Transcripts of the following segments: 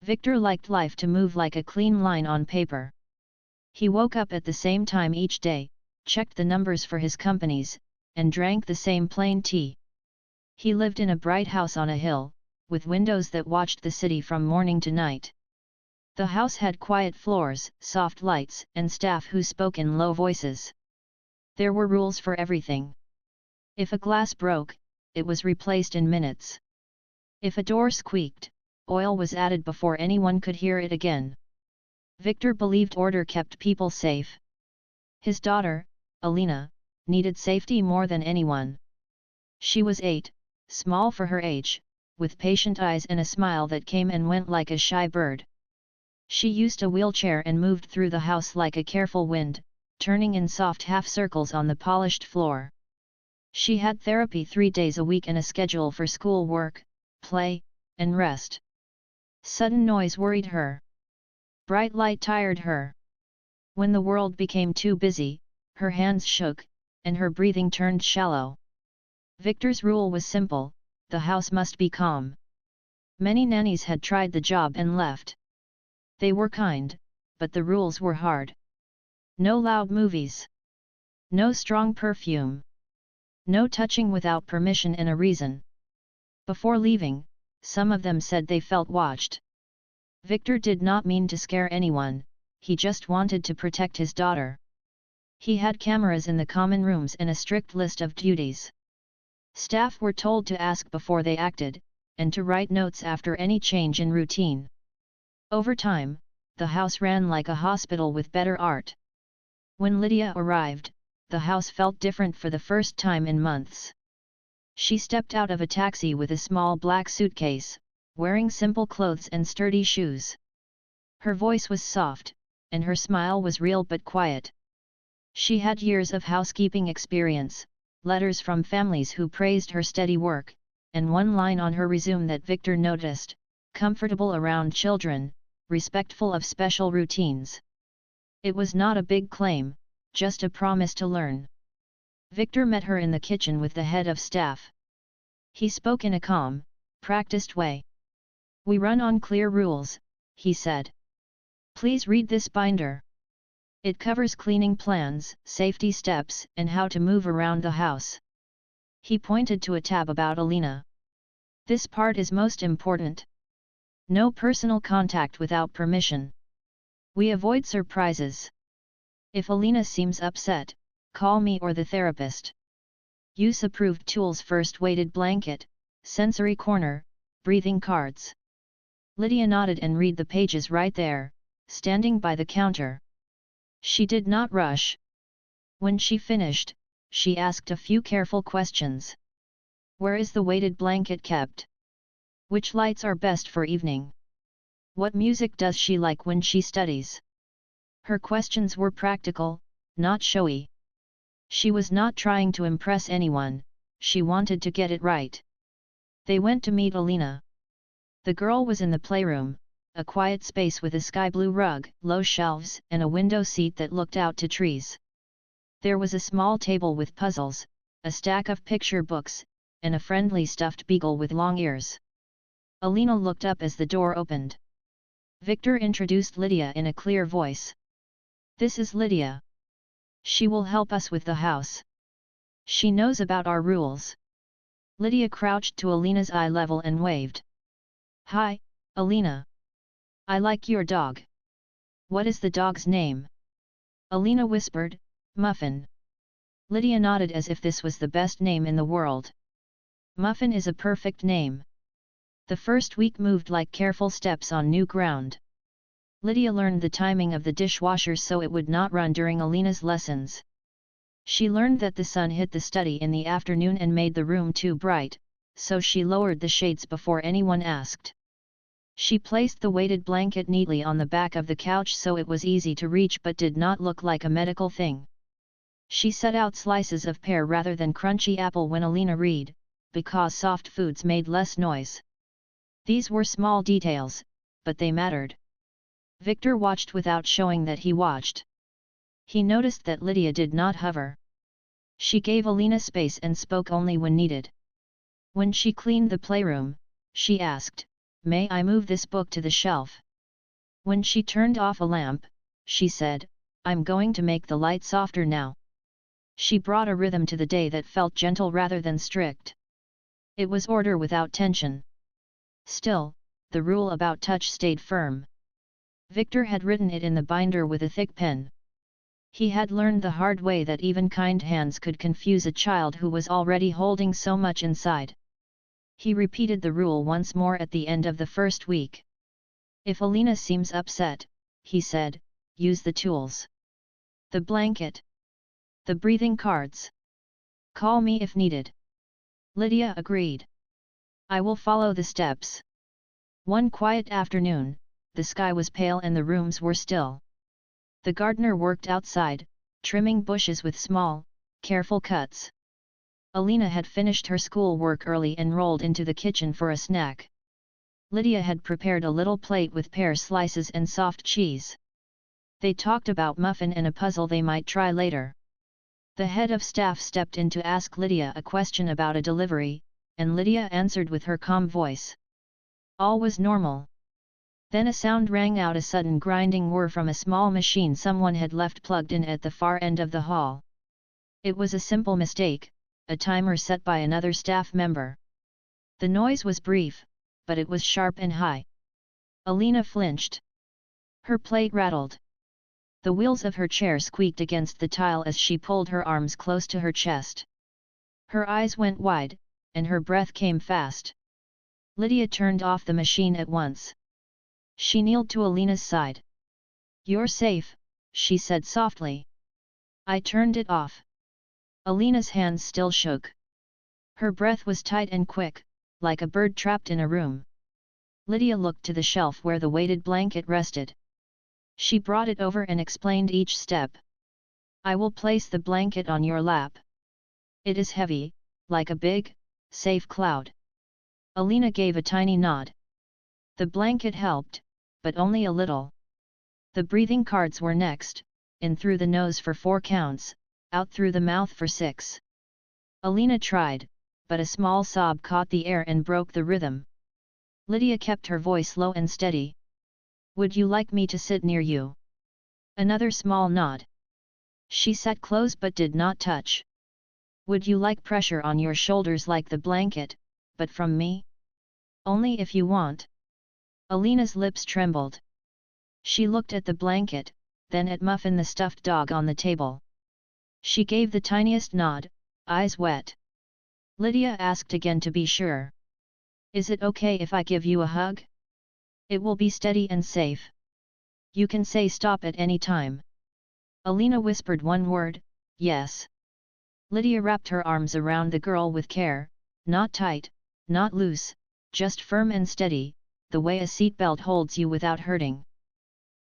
Victor liked life to move like a clean line on paper. He woke up at the same time each day, checked the numbers for his companies, and drank the same plain tea. He lived in a bright house on a hill, with windows that watched the city from morning to night. The house had quiet floors, soft lights, and staff who spoke in low voices. There were rules for everything. If a glass broke, it was replaced in minutes. If a door squeaked, oil was added before anyone could hear it again. Victor believed order kept people safe. His daughter, Alina, needed safety more than anyone. She was 8, small for her age, with patient eyes and a smile that came and went like a shy bird. She used a wheelchair and moved through the house like a careful wind, turning in soft half-circles on the polished floor. She had therapy 3 days a week and a schedule for school work, play, and rest. Sudden noise worried her. Bright light tired her. When the world became too busy, her hands shook, and her breathing turned shallow. Victor's rule was simple: the house must be calm. Many nannies had tried the job and left. They were kind, but the rules were hard. No loud movies. No strong perfume. No touching without permission and a reason. Before leaving, some of them said they felt watched. Victor did not mean to scare anyone, he just wanted to protect his daughter. He had cameras in the common rooms and a strict list of duties. Staff were told to ask before they acted, and to write notes after any change in routine. Over time, the house ran like a hospital with better art. When Lydia arrived, the house felt different for the first time in months. She stepped out of a taxi with a small black suitcase, wearing simple clothes and sturdy shoes. Her voice was soft, and her smile was real but quiet. She had years of housekeeping experience, letters from families who praised her steady work, and one line on her resume that Victor noticed: comfortable around children, respectful of special routines. It was not a big claim, just a promise to learn. Victor met her in the kitchen with the head of staff. He spoke in a calm, practiced way. "We run on clear rules," he said. "Please read this binder. It covers cleaning plans, safety steps, and how to move around the house." He pointed to a tab about Alina. "This part is most important. No personal contact without permission. We avoid surprises. If Alina seems upset, call me or the therapist. Use approved tools first: weighted blanket, sensory corner, breathing cards." Lydia nodded and read the pages right there, standing by the counter. She did not rush. When she finished, she asked a few careful questions. "Where is the weighted blanket kept? Which lights are best for evening? What music does she like when she studies?" Her questions were practical, not showy. She was not trying to impress anyone, she wanted to get it right. They went to meet Alina. The girl was in the playroom, a quiet space with a sky blue rug, low shelves, and a window seat that looked out to trees. There was a small table with puzzles, a stack of picture books, and a friendly stuffed beagle with long ears. Alina looked up as the door opened. Victor introduced Lydia in a clear voice. "This is Lydia. She will help us with the house. She knows about our rules." Lydia crouched to Alina's eye level and waved. "Hi, Alina. I like your dog. What is the dog's name?" Alina whispered, "Muffin." Lydia nodded as if this was the best name in the world. Muffin is a perfect name. The first week moved like careful steps on new ground. Lydia learned the timing of the dishwasher so it would not run during Alina's lessons. She learned that the sun hit the study in the afternoon and made the room too bright, so she lowered the shades before anyone asked. She placed the weighted blanket neatly on the back of the couch so it was easy to reach but did not look like a medical thing. She set out slices of pear rather than crunchy apple when Alina read, because soft foods made less noise. These were small details, but they mattered. Victor watched without showing that he watched. He noticed that Lydia did not hover. She gave Alina space and spoke only when needed. When she cleaned the playroom, she asked, "May I move this book to the shelf?" When she turned off a lamp, she said, "I'm going to make the light softer now." She brought a rhythm to the day that felt gentle rather than strict. It was order without tension. Still, the rule about touch stayed firm. Victor had written it in the binder with a thick pen. He had learned the hard way that even kind hands could confuse a child who was already holding so much inside. He repeated the rule once more at the end of the first week. "If Alina seems upset," he said, "use the tools. The blanket. The breathing cards. Call me if needed." Lydia agreed. "I will follow the steps." One quiet afternoon, the sky was pale and the rooms were still. The gardener worked outside, trimming bushes with small, careful cuts. Alina had finished her school work early and rolled into the kitchen for a snack. Lydia had prepared a little plate with pear slices and soft cheese. They talked about muffin and a puzzle they might try later. The head of staff stepped in to ask Lydia a question about a delivery, and Lydia answered with her calm voice. All was normal. Then a sound rang out, a sudden grinding whir from a small machine someone had left plugged in at the far end of the hall. It was a simple mistake, a timer set by another staff member. The noise was brief, but it was sharp and high. Alina flinched. Her plate rattled. The wheels of her chair squeaked against the tile as she pulled her arms close to her chest. Her eyes went wide, and her breath came fast. Lydia turned off the machine at once. She kneeled to Alina's side. "You're safe," she said softly. "I turned it off." Alina's hands still shook. Her breath was tight and quick, like a bird trapped in a room. Lydia looked to the shelf where the weighted blanket rested. She brought it over and explained each step. "I will place the blanket on your lap. It is heavy, like a big, safe cloud." Alina gave a tiny nod. The blanket helped, but only a little. The breathing cards were next, in through the nose for 4 counts, out through the mouth for 6. Alina tried, but a small sob caught the air and broke the rhythm. Lydia kept her voice low and steady. "Would you like me to sit near you?" Another small nod. She sat close but did not touch. "Would you like pressure on your shoulders like the blanket, but from me?" "Only if you want." Alina's lips trembled. She looked at the blanket, then at Muffin the stuffed dog on the table. She gave the tiniest nod, eyes wet. Lydia asked again to be sure. "Is it okay if I give you a hug? It will be steady and safe. You can say stop at any time." Alina whispered one word, "Yes." Lydia wrapped her arms around the girl with care, not tight, not loose, just firm and steady, the way a seatbelt holds you without hurting.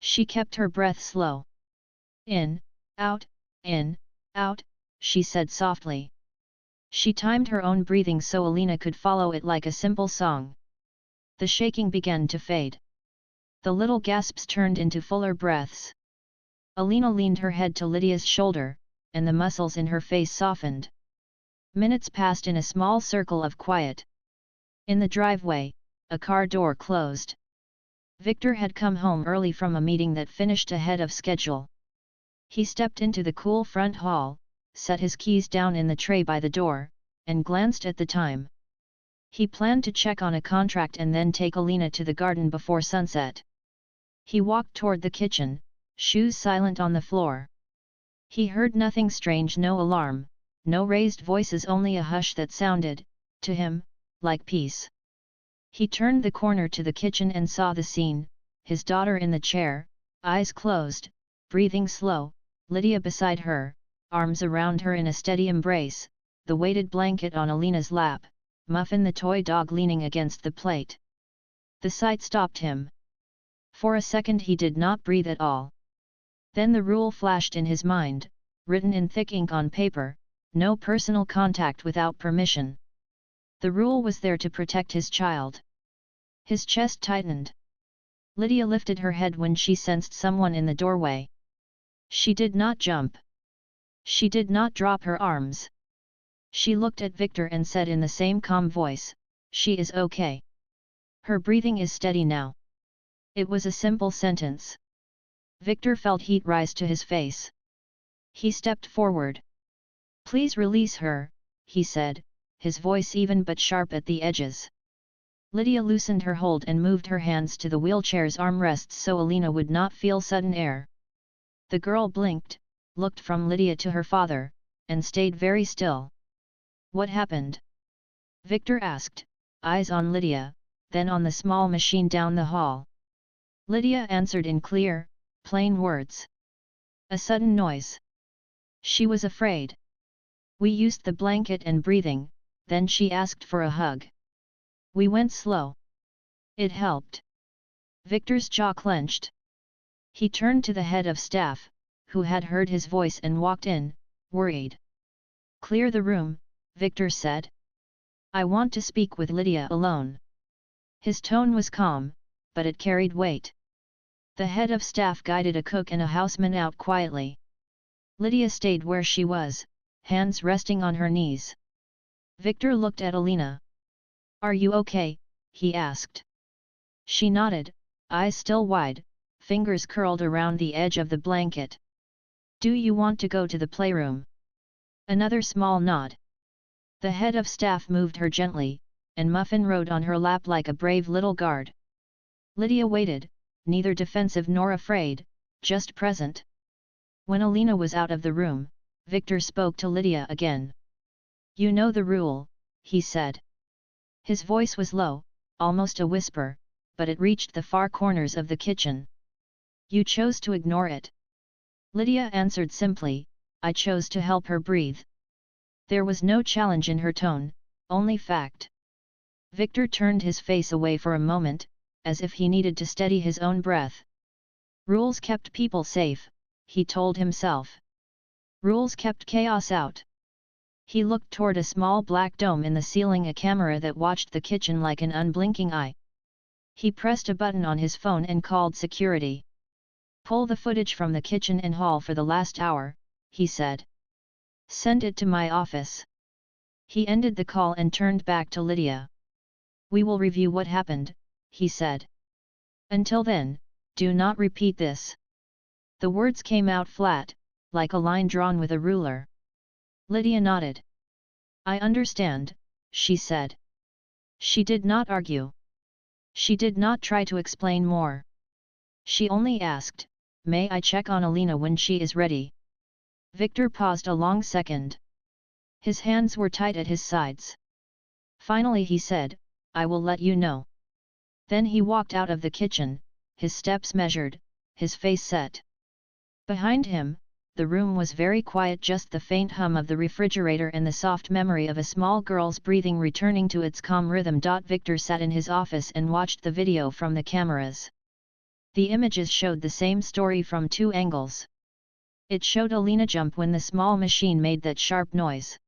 She kept her breath slow. In, out, she said softly. She timed her own breathing so Alina could follow it like a simple song. The shaking began to fade. The little gasps turned into fuller breaths. Alina leaned her head to Lydia's shoulder, and the muscles in her face softened. Minutes passed in a small circle of quiet. In the driveway, a car door closed. Victor had come home early from a meeting that finished ahead of schedule. He stepped into the cool front hall, set his keys down in the tray by the door, and glanced at the time. He planned to check on a contract and then take Alina to the garden before sunset. He walked toward the kitchen, shoes silent on the floor. He heard nothing strange, no alarm, no raised voices, only a hush that sounded, to him, like peace. He turned the corner to the kitchen and saw the scene, his daughter in the chair, eyes closed, breathing slow, Lydia beside her, arms around her in a steady embrace, the weighted blanket on Alina's lap, Muffin the toy dog leaning against the plate. The sight stopped him. For a second he did not breathe at all. Then the rule flashed in his mind, written in thick ink on paper, no personal contact without permission. The rule was there to protect his child. His chest tightened. Lydia lifted her head when she sensed someone in the doorway. She did not jump. She did not drop her arms. She looked at Victor and said in the same calm voice, "She is okay." Her breathing is steady now. It was a simple sentence. Victor felt heat rise to his face. He stepped forward. Please release her, he said, his voice even but sharp at the edges. Lydia loosened her hold and moved her hands to the wheelchair's armrests so Alina would not feel sudden air. The girl blinked, looked from Lydia to her father, and stayed very still. What happened? Victor asked, eyes on Lydia, then on the small machine down the hall. Lydia answered in clear, plain words. A sudden noise. She was afraid. We used the blanket and breathing, then she asked for a hug. We went slow. It helped. Victor's jaw clenched. He turned to the head of staff, who had heard his voice and walked in, worried. Clear the room, Victor said. I want to speak with Lydia alone. His tone was calm, but it carried weight. The head of staff guided a cook and a houseman out quietly. Lydia stayed where she was, hands resting on her knees. Victor looked at Alina. Are you okay? He asked. She nodded, eyes still wide, fingers curled around the edge of the blanket. Do you want to go to the playroom? Another small nod. The head of staff moved her gently, and Muffin rode on her lap like a brave little guard. Lydia waited, neither defensive nor afraid, just present. When Alina was out of the room, Victor spoke to Lydia again. You know the rule, he said. His voice was low, almost a whisper, but it reached the far corners of the kitchen. You chose to ignore it. Lydia answered simply, I chose to help her breathe. There was no challenge in her tone, only fact. Victor turned his face away for a moment, as if he needed to steady his own breath. Rules kept people safe, he told himself. Rules kept chaos out. He looked toward a small black dome in the ceiling, a camera that watched the kitchen like an unblinking eye. He pressed a button on his phone and called security. Pull the footage from the kitchen and hall for the last hour, he said. Send it to my office. He ended the call and turned back to Lydia. We will review what happened, he said. Until then, do not repeat this. The words came out flat, like a line drawn with a ruler. Lydia nodded. I understand, she said. She did not argue. She did not try to explain more. She only asked, may I check on Alina when she is ready? Victor paused a long second. His hands were tight at his sides. Finally he said, I will let you know. Then he walked out of the kitchen, his steps measured, his face set. Behind him, the room was very quiet, just the faint hum of the refrigerator and the soft memory of a small girl's breathing returning to its calm rhythm. Victor sat in his office and watched the video from the cameras. The images showed the same story from two angles. It showed Alina jump when the small machine made that sharp noise.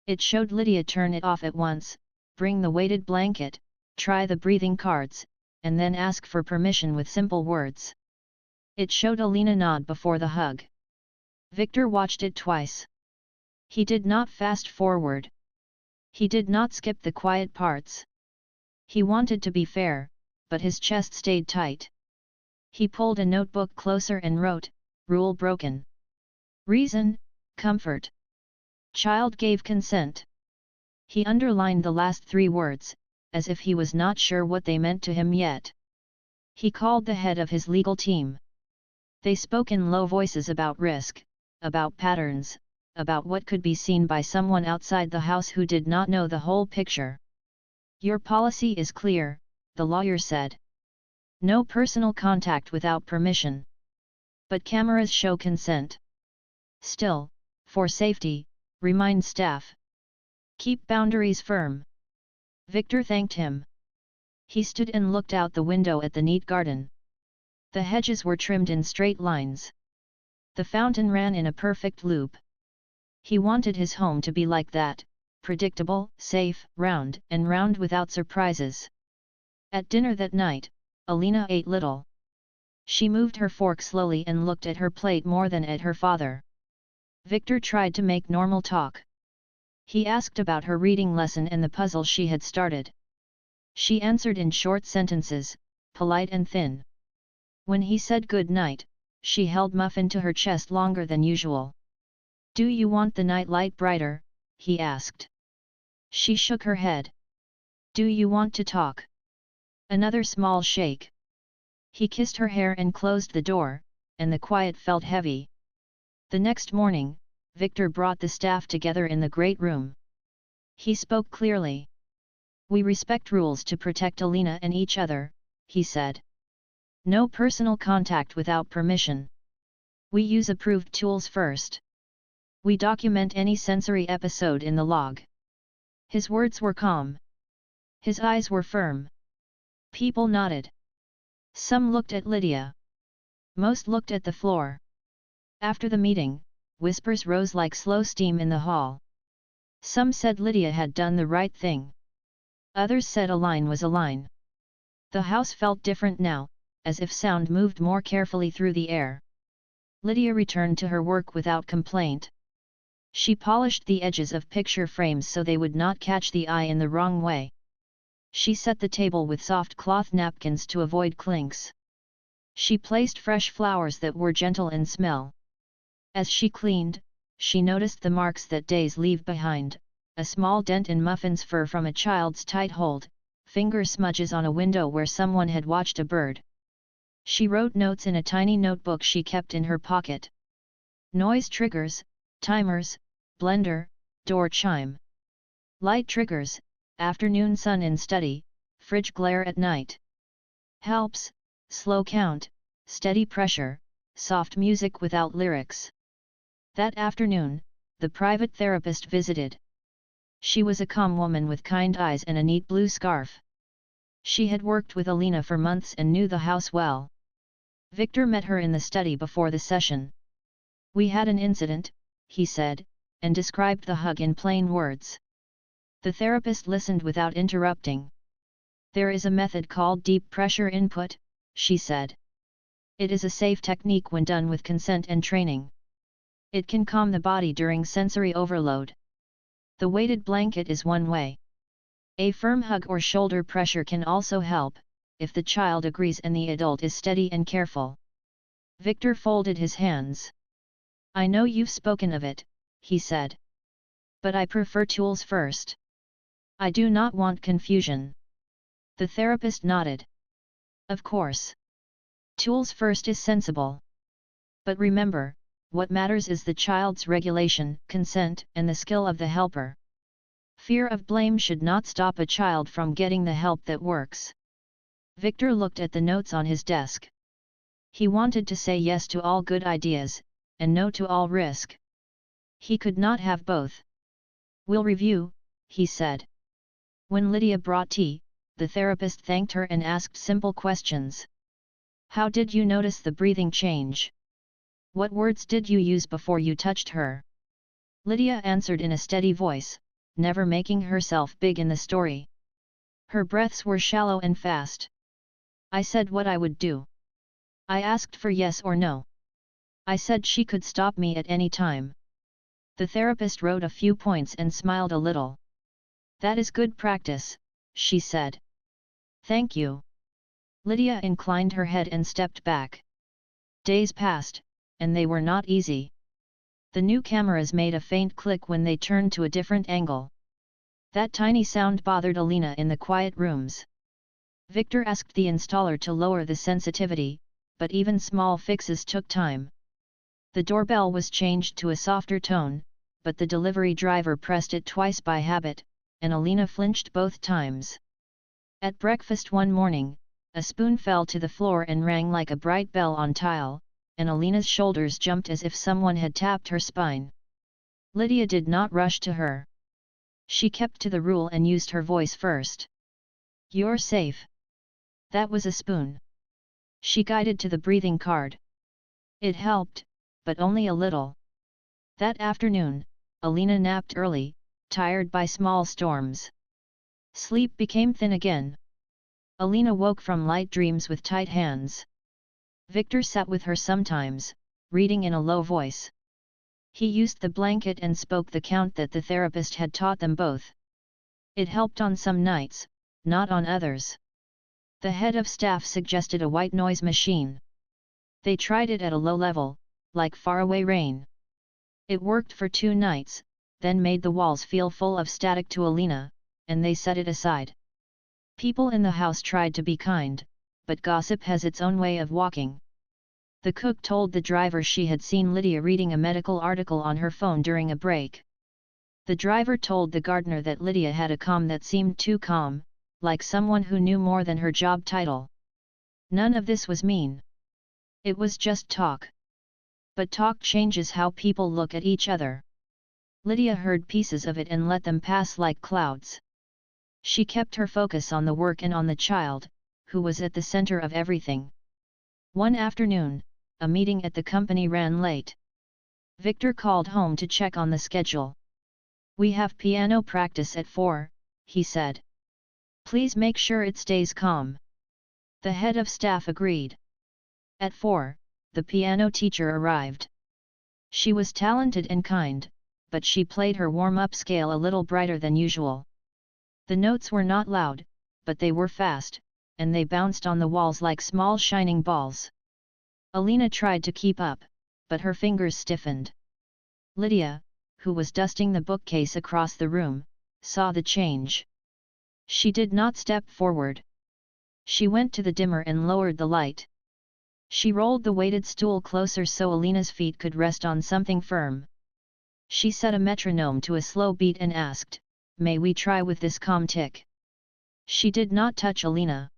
It showed Lydia turn it off at once, bring the weighted blanket, try the breathing cards, and then ask for permission with simple words. It showed Alina nod before the hug. Victor watched it twice. He did not fast forward. He did not skip the quiet parts. He wanted to be fair, but his chest stayed tight. He pulled a notebook closer and wrote, rule broken. Reason, comfort. Child gave consent. He underlined the last three words, as if he was not sure what they meant to him yet. He called the head of his legal team. They spoke in low voices about risk, about patterns, about what could be seen by someone outside the house who did not know the whole picture. Your policy is clear, the lawyer said. No personal contact without permission. But cameras show consent. Still, for safety, remind staff. Keep boundaries firm. Victor thanked him. He stood and looked out the window at the neat garden. The hedges were trimmed in straight lines. The fountain ran in a perfect loop. He wanted his home to be like that, predictable, safe, round and round without surprises. At dinner that night, Alina ate little. She moved her fork slowly and looked at her plate more than at her father. Victor tried to make normal talk. He asked about her reading lesson and the puzzle she had started. She answered in short sentences, polite and thin. When he said good night, she held Muffin to her chest longer than usual. Do you want the night light brighter? He asked. She shook her head. Do you want to talk? Another small shake. He kissed her hair and closed the door, and the quiet felt heavy. The next morning, Victor brought the staff together in the great room. He spoke clearly. We respect rules to protect Alina and each other, he said. No personal contact without permission. We use approved tools first. We document any sensory episode in the log. His words were calm. His eyes were firm. People nodded. Some looked at Lydia. Most looked at the floor. After the meeting, whispers rose like slow steam in the hall. Some said Lydia had done the right thing. Others said a line was a line. The house felt different now, as if sound moved more carefully through the air. Lydia returned to her work without complaint. She polished the edges of picture frames so they would not catch the eye in the wrong way. She set the table with soft cloth napkins to avoid clinks. She placed fresh flowers that were gentle in smell. As she cleaned, she noticed the marks that days leave behind, a small dent in Muffin's fur from a child's tight hold, finger smudges on a window where someone had watched a bird. She wrote notes in a tiny notebook she kept in her pocket. Noise triggers, timers, blender, door chime. Light triggers, afternoon sun in study, fridge glare at night. Helps, slow count, steady pressure, soft music without lyrics. That afternoon, the private therapist visited. She was a calm woman with kind eyes and a neat blue scarf. She had worked with Alina for months and knew the house well. Victor met her in the study before the session. We had an incident, he said, and described the hug in plain words. The therapist listened without interrupting. There is a method called deep pressure input, she said. It is a safe technique when done with consent and training. It can calm the body during sensory overload. The weighted blanket is one way. A firm hug or shoulder pressure can also help, if the child agrees and the adult is steady and careful. Victor folded his hands. I know you've spoken of it, he said. But I prefer tools first. I do not want confusion. The therapist nodded. Of course. Tools first is sensible. But remember, what matters is the child's regulation, consent, and the skill of the helper. Fear of blame should not stop a child from getting the help that works. Victor looked at the notes on his desk. He wanted to say yes to all good ideas, and no to all risk. He could not have both. We'll review, he said. When Lydia brought tea, the therapist thanked her and asked simple questions. How did you notice the breathing change? What words did you use before you touched her? Lydia answered in a steady voice, never making herself big in the story. Her breaths were shallow and fast. I said what I would do. I asked for yes or no. I said she could stop me at any time. The therapist wrote a few points and smiled a little. That is good practice, she said. Thank you. Lydia inclined her head and stepped back. Days passed, and they were not easy. The new cameras made a faint click when they turned to a different angle. That tiny sound bothered Alina in the quiet rooms. Victor asked the installer to lower the sensitivity, but even small fixes took time. The doorbell was changed to a softer tone, but the delivery driver pressed it twice by habit, and Alina flinched both times. At breakfast one morning, a spoon fell to the floor and rang like a bright bell on tile, and Alina's shoulders jumped as if someone had tapped her spine. Lydia did not rush to her. She kept to the rule and used her voice first. You're safe. That was a spoon. She guided to the breathing card. It helped, but only a little. That afternoon, Alina napped early, tired by small storms. Sleep became thin again. Alina woke from light dreams with tight hands. Victor sat with her sometimes, reading in a low voice. He used the blanket and spoke the count that the therapist had taught them both. It helped on some nights, not on others. The head of staff suggested a white noise machine. They tried it at a low level, like faraway rain. It worked for 2 nights, then made the walls feel full of static to Alina, and they set it aside. People in the house tried to be kind, but gossip has its own way of walking. The cook told the driver she had seen Lydia reading a medical article on her phone during a break. The driver told the gardener that Lydia had a calm that seemed too calm, like someone who knew more than her job title. None of this was mean. It was just talk. But talk changes how people look at each other. Lydia heard pieces of it and let them pass like clouds. She kept her focus on the work and on the child, who was at the center of everything. One afternoon, a meeting at the company ran late. Victor called home to check on the schedule. "We have piano practice at 4, he said. "Please make sure it stays calm." The head of staff agreed. At 4, the piano teacher arrived. She was talented and kind, but she played her warm-up scale a little brighter than usual. The notes were not loud, but they were fast, and they bounced on the walls like small shining balls. Alina tried to keep up, but her fingers stiffened. Lydia, who was dusting the bookcase across the room, saw the change. She did not step forward. She went to the dimmer and lowered the light. She rolled the weighted stool closer so Alina's feet could rest on something firm. She set a metronome to a slow beat and asked, "May we try with this calm tick?" She did not touch Alina.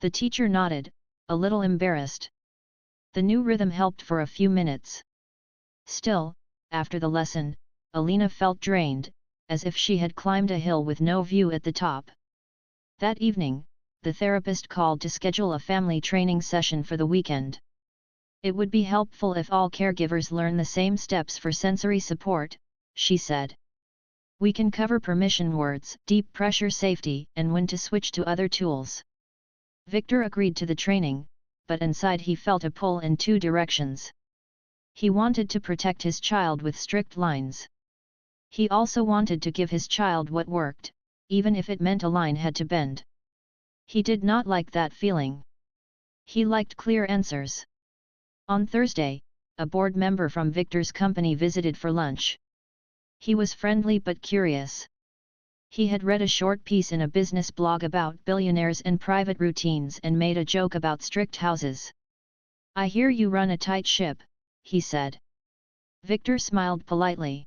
The teacher nodded, a little embarrassed. The new rhythm helped for a few minutes. Still, after the lesson, Alina felt drained, as if she had climbed a hill with no view at the top. That evening, the therapist called to schedule a family training session for the weekend. "It would be helpful if all caregivers learn the same steps for sensory support," she said. "We can cover permission words, deep pressure safety, and when to switch to other tools." Victor agreed to the training, but inside he felt a pull in 2 directions. He wanted to protect his child with strict lines. He also wanted to give his child what worked, even if it meant a line had to bend. He did not like that feeling. He liked clear answers. On Thursday, a board member from Victor's company visited for lunch. He was friendly but curious. He had read a short piece in a business blog about billionaires and private routines and made a joke about strict houses. "I hear you run a tight ship," he said. Victor smiled politely.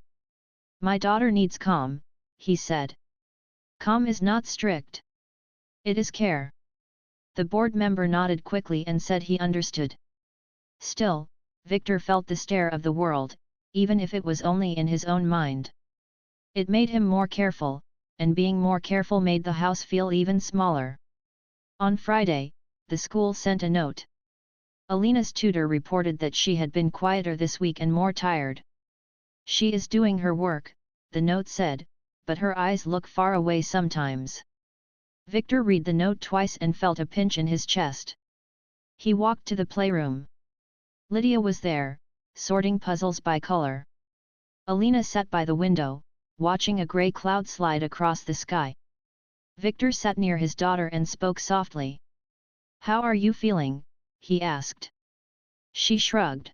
"My daughter needs calm," he said. "Calm is not strict. It is care." The board member nodded quickly and said he understood. Still, Victor felt the stare of the world, even if it was only in his own mind. It made him more careful, and being more careful made the house feel even smaller. On Friday, the school sent a note. Alina's tutor reported that she had been quieter this week and more tired. "She is doing her work," the note said, "but her eyes look far away sometimes." Victor read the note twice and felt a pinch in his chest. He walked to the playroom. Lydia was there, sorting puzzles by color. Alina sat by the window, watching a grey cloud slide across the sky. Victor sat near his daughter and spoke softly. "How are you feeling?" he asked. She shrugged.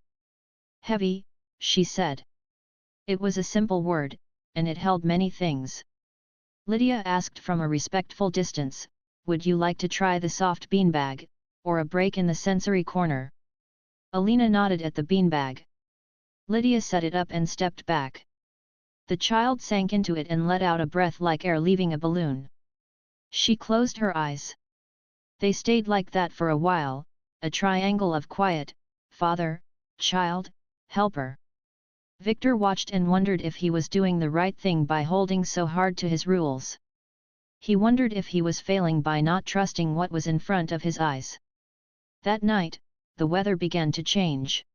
"Heavy," she said. It was a simple word, and it held many things. Lydia asked from a respectful distance, "Would you like to try the soft beanbag, or a break in the sensory corner?" Alina nodded at the beanbag. Lydia set it up and stepped back. The child sank into it and let out a breath like air leaving a balloon. She closed her eyes. They stayed like that for a while, a triangle of quiet: father, child, helper. Victor watched and wondered if he was doing the right thing by holding so hard to his rules. He wondered if he was failing by not trusting what was in front of his eyes. That night, the weather began to change.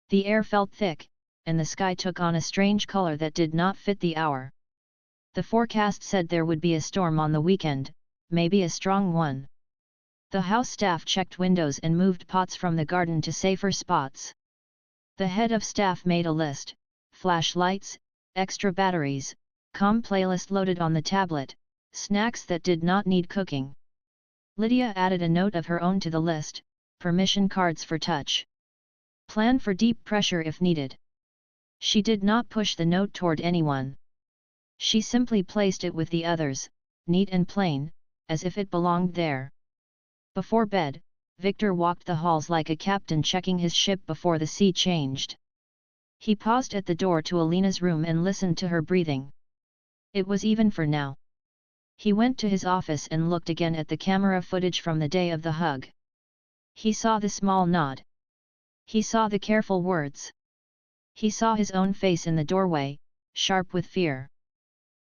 The air felt thick, and the sky took on a strange color that did not fit the hour. The forecast said there would be a storm on the weekend, maybe a strong one. The house staff checked windows and moved pots from the garden to safer spots. The head of staff made a list: flashlights, extra batteries, calm playlist loaded on the tablet, snacks that did not need cooking. Lydia added a note of her own to the list, permission cards for touch. Plan for deep pressure if needed. She did not push the note toward anyone. She simply placed it with the others, neat and plain, as if it belonged there. Before bed, Victor walked the halls like a captain checking his ship before the sea changed. He paused at the door to Alina's room and listened to her breathing. It was even for now. He went to his office and looked again at the camera footage from the day of the hug. He saw the small nod. He saw the careful words. He saw his own face in the doorway, sharp with fear.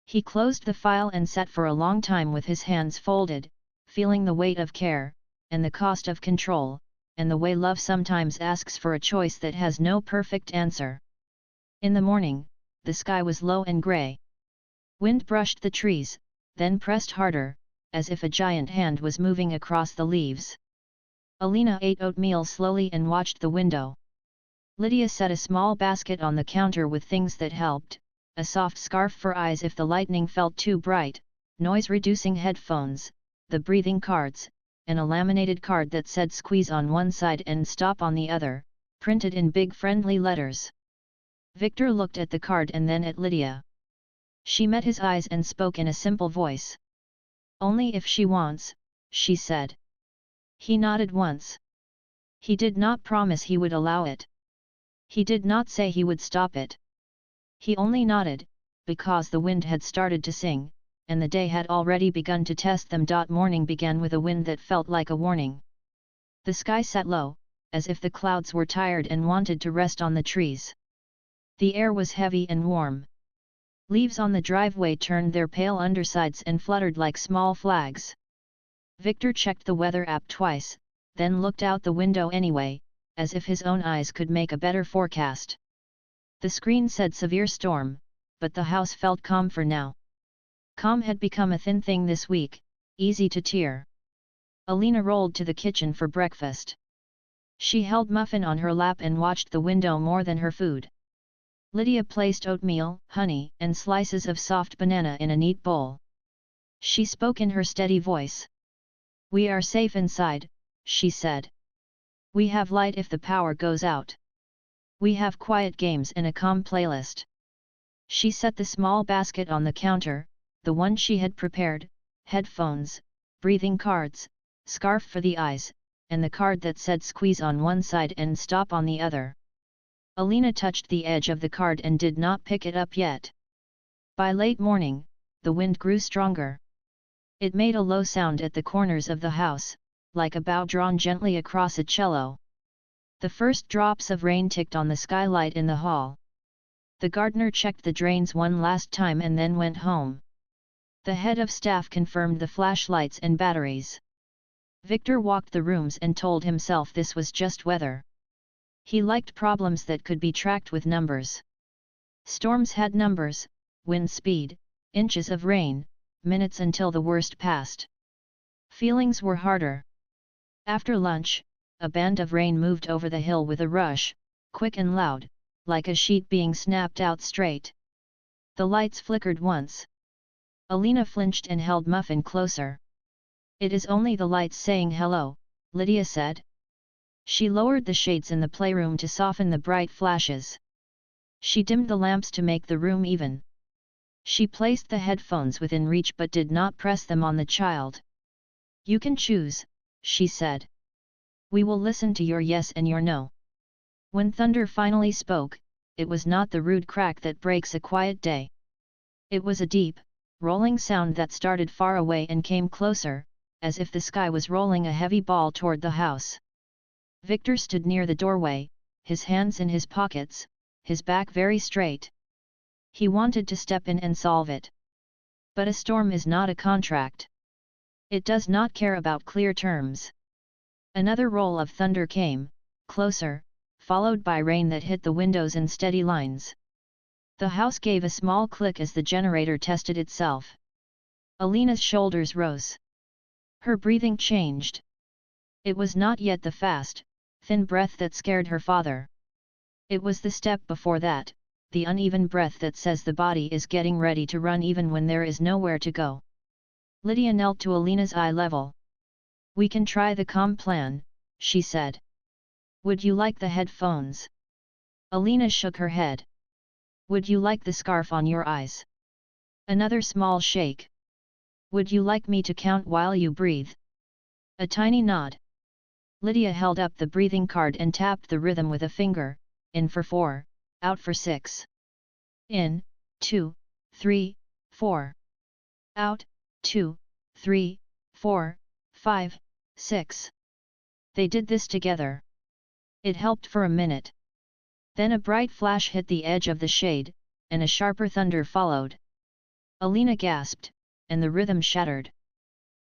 He closed the file and sat for a long time with his hands folded, feeling the weight of care, and the cost of control, and the way love sometimes asks for a choice that has no perfect answer. In the morning, the sky was low and grey. Wind brushed the trees, then pressed harder, as if a giant hand was moving across the leaves. Alina ate oatmeal slowly and watched the window. Lydia set a small basket on the counter with things that helped, a soft scarf for eyes if the lightning felt too bright, noise-reducing headphones, the breathing cards, and a laminated card that said squeeze on one side and stop on the other, printed in big friendly letters. Victor looked at the card and then at Lydia. She met his eyes and spoke in a simple voice. Only if she wants, she said. He nodded once. He did not promise he would allow it. He did not say he would stop it. He only nodded, because the wind had started to sing, and the day had already begun to test them. Morning began with a wind that felt like a warning. The sky sat low, as if the clouds were tired and wanted to rest on the trees. The air was heavy and warm. Leaves on the driveway turned their pale undersides and fluttered like small flags. Victor checked the weather app twice, then looked out the window anyway, as if his own eyes could make a better forecast. The screen said severe storm, but the house felt calm for now. Calm had become a thin thing this week, easy to tear. Alina rolled to the kitchen for breakfast. She held muffin on her lap and watched the window more than her food. Lydia placed oatmeal, honey, and slices of soft banana in a neat bowl. She spoke in her steady voice. We are safe inside, she said. We have light if the power goes out. We have quiet games and a calm playlist. She set the small basket on the counter, the one she had prepared, headphones, breathing cards, scarf for the eyes, and the card that said squeeze on one side and stop on the other. Alina touched the edge of the card and did not pick it up yet. By late morning, the wind grew stronger. It made a low sound at the corners of the house, like a bow drawn gently across a cello. The first drops of rain ticked on the skylight in the hall. The gardener checked the drains one last time and then went home. The head of staff confirmed the flashlights and batteries. Victor walked the rooms and told himself this was just weather. He liked problems that could be tracked with numbers. Storms had numbers, wind speed, inches of rain, minutes until the worst passed. Feelings were harder. After lunch, a band of rain moved over the hill with a rush, quick and loud, like a sheet being snapped out straight. The lights flickered once. Alina flinched and held Muffin closer. It is only the lights saying hello, Lydia said. She lowered the shades in the playroom to soften the bright flashes. She dimmed the lamps to make the room even. She placed the headphones within reach but did not press them on the child. You can choose, she said. We will listen to your yes and your no. When thunder finally spoke, it was not the rude crack that breaks a quiet day. It was a deep, rolling sound that started far away and came closer, as if the sky was rolling a heavy ball toward the house. Victor stood near the doorway, his hands in his pockets, his back very straight. He wanted to step in and solve it. But a storm is not a contract. It does not care about clear terms. Another roll of thunder came, closer, followed by rain that hit the windows in steady lines. The house gave a small click as the generator tested itself. Alina's shoulders rose. Her breathing changed. It was not yet the fast, thin breath that scared her father. It was the step before that, the uneven breath that says the body is getting ready to run even when there is nowhere to go. Lydia knelt to Alina's eye level. "We can try the calm plan," she said. "Would you like the headphones?" Alina shook her head. "Would you like the scarf on your eyes?" Another small shake. "Would you like me to count while you breathe?" A tiny nod. Lydia held up the breathing card and tapped the rhythm with a finger, in for 4, out for 6. In, 2, 3, 4. Out, 2, 3, 4, 5, 6. They did this together. It helped for a minute. Then a bright flash hit the edge of the shade, and a sharper thunder followed. Alina gasped, and the rhythm shattered.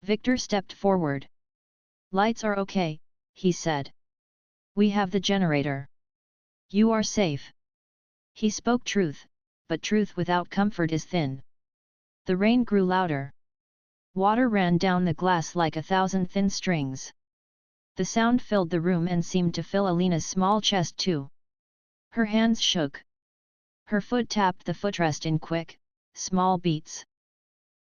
Victor stepped forward. "Lights are okay," he said. "We have the generator. You are safe." He spoke truth, but truth without comfort is thin. The rain grew louder. Water ran down the glass like 1,000 thin strings. The sound filled the room and seemed to fill Alina's small chest too. Her hands shook. Her foot tapped the footrest in quick, small beats.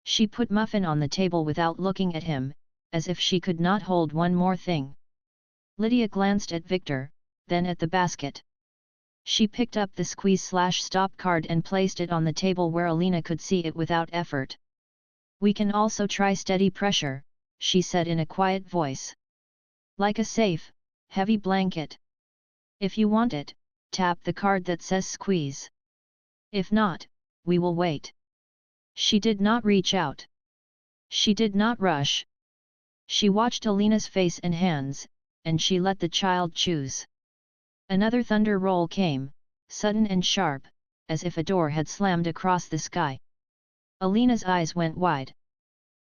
She put Muffin on the table without looking at him, as if she could not hold one more thing. Lydia glanced at Victor, then at the basket. She picked up the squeeze/stop card and placed it on the table where Alina could see it without effort. "We can also try steady pressure," she said in a quiet voice. "Like a safe, heavy blanket. If you want it, tap the card that says squeeze. If not, we will wait." She did not reach out. She did not rush. She watched Alina's face and hands, and she let the child choose. Another thunder roll came, sudden and sharp, as if a door had slammed across the sky. Alina's eyes went wide.